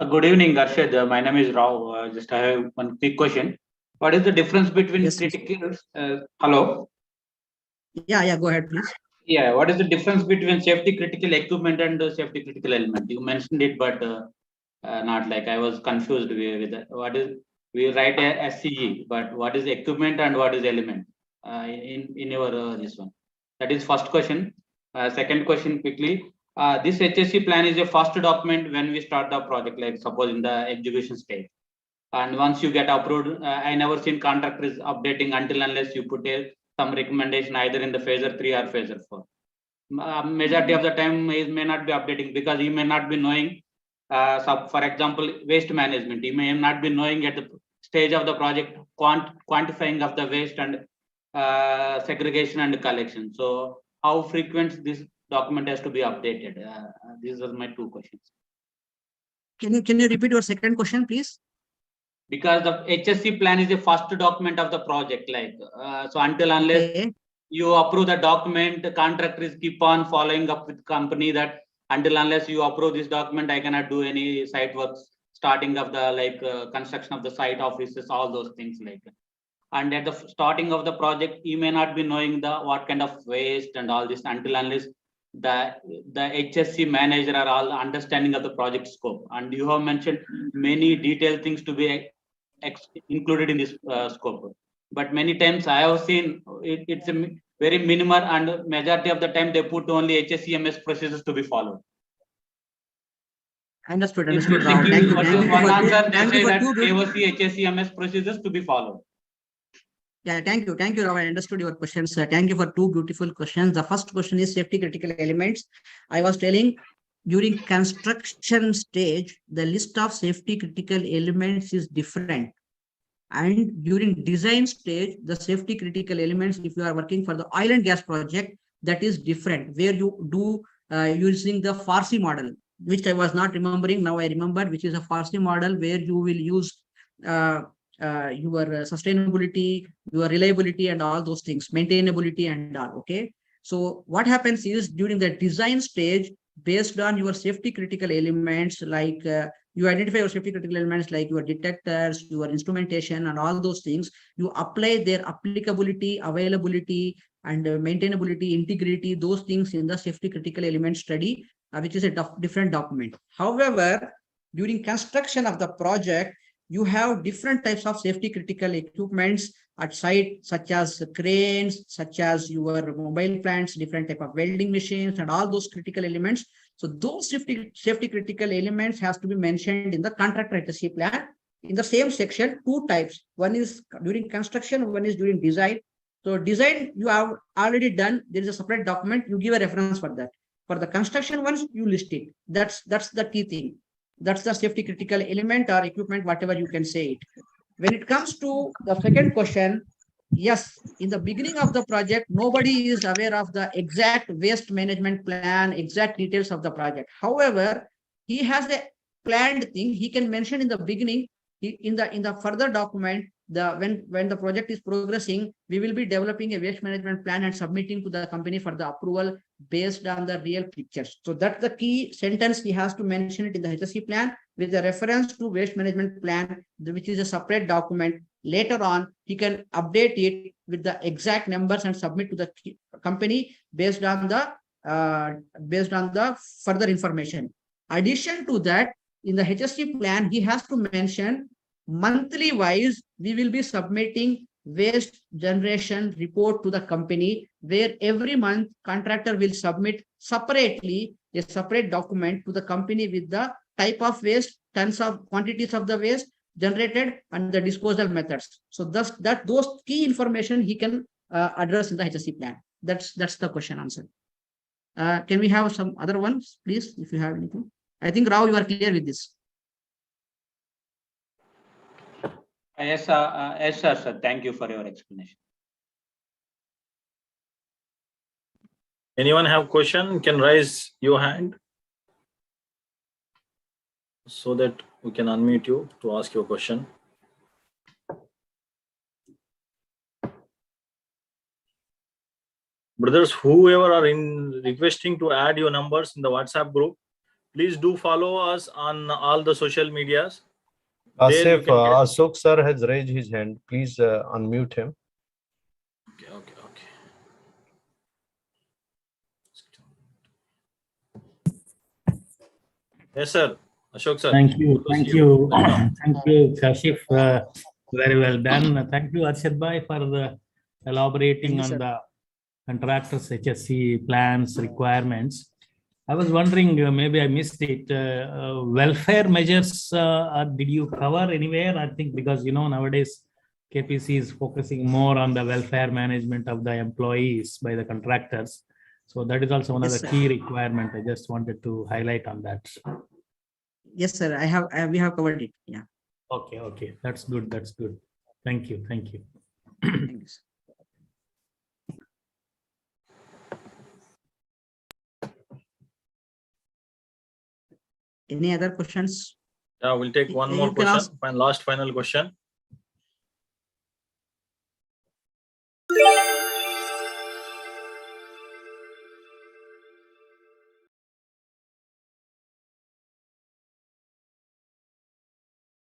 Good evening, Arshad. My name is Rao. Just I have one quick question. What is the difference between critical? Hello. Yeah. Go ahead, please. Yeah. What is the difference between safety critical equipment and safety critical element? You mentioned it, but not like I was confused with that. What is we write a SCE, but what is equipment and what is element in your this one? That is first question. Second question quickly. This HSE plan is a first document when we start the project, like suppose in the execution stage. And once you get approved, I never seen contractors updating until unless you put some recommendation either in the phaser 3 or phaser 4. Majority of the time he may not be updating because he may not be knowing, for example, waste management. He may not be knowing at the stage of the project quantifying of the waste and segregation and collection. So how frequent this document has to be updated? These are my 2 questions. Can you repeat your second question, please? Because the HSE plan is the first document of the project, like so until unless you approve the document, the contractors keep on following up with company that until unless you approve this document, I cannot do any site works, starting of the construction of the site offices, all those things like. And at the starting of the project, you may not be knowing what kind of waste and all this until unless the HSE manager are all understanding of the project scope. And you have mentioned many detailed things to be included in this scope. But many times I have seen it's a very minimal, and majority of the time they put only HSEMS procedures to be followed. Understood. Thank you. One answer, they say that KOC HSEMS procedures to be followed. Yeah, thank you, Rao. I understood your questions. Thank you for 2 beautiful questions. The first question is safety critical elements. I was telling during construction stage, the list of safety critical elements is different. And during design stage, the safety critical elements, if you are working for the oil and gas project, that is different, where you do using the Farsi model, which I was not remembering. Now I remembered, which is a Farsi model where you will use your sustainability, your reliability, and all those things, maintainability and all. Okay. So what happens is during the design stage, based on your safety critical elements, like you identify your safety critical elements like your detectors, your instrumentation, and all those things, you apply their applicability, availability, and maintainability, integrity, those things in the safety critical element study, which is a different document. However, during construction of the project, you have different types of safety critical equipments at site, such as cranes, such as your mobile plants, different type of welding machines, and all those critical elements. So those safety critical elements has to be mentioned in the Contractor HSE Plan. In the same section, 2 types. One is during construction, one is during design. So design you have already done. There is a separate document. You give a reference for that. For the construction ones, you list it. That's the key thing. That's the safety critical element or equipment, whatever you can say it. When it comes to the second question, yes, in the beginning of the project, nobody is aware of the exact waste management plan, exact details of the project. However, he has a planned thing. He can mention in the beginning, in the further document, when the project is progressing, we will be developing a waste management plan and submitting to the company for the approval based on the real pictures. So that's the key sentence he has to mention it in the HSE plan with the reference to waste management plan, which is a separate document. Later on, he can update it with the exact numbers and submit to the company based on the further information. Addition to that, in the HSE plan, he has to mention monthly wise, we will be submitting waste generation report to the company, where every month contractor will submit separately a separate document to the company with the type of waste, tons of quantities of the waste generated and the disposal methods. So thus those key information he can address in the HSE plan. That's the question answer. Can we have some other ones, please, if you have anything? I think Rao, you are clear with this. Yes, sir. Thank you for your explanation. Anyone have question? Can raise your hand so that we can unmute you to ask your question. Brothers, whoever are requesting to add your numbers in the WhatsApp group, please do follow us on all the social medias. Asif, Ashok sir has raised his hand. Please unmute him. Okay. Yes, sir. Ashok sir. Thank you. Thank you, Kashif. Very well done. Thank you, Arshad Bhai, for elaborating on the contractors HSE plans requirements. I was wondering, maybe I missed it. Welfare measures, did you cover anywhere? I think because, nowadays KPC is focusing more on the welfare management of the employees by the contractors. So that is also one of the key requirements. I just wanted to highlight on that. Yes, sir. We have covered it. Yeah. Okay. That's good. Thank you. Thank you, sir. Any other questions? Yeah, we'll take one more question. Final question.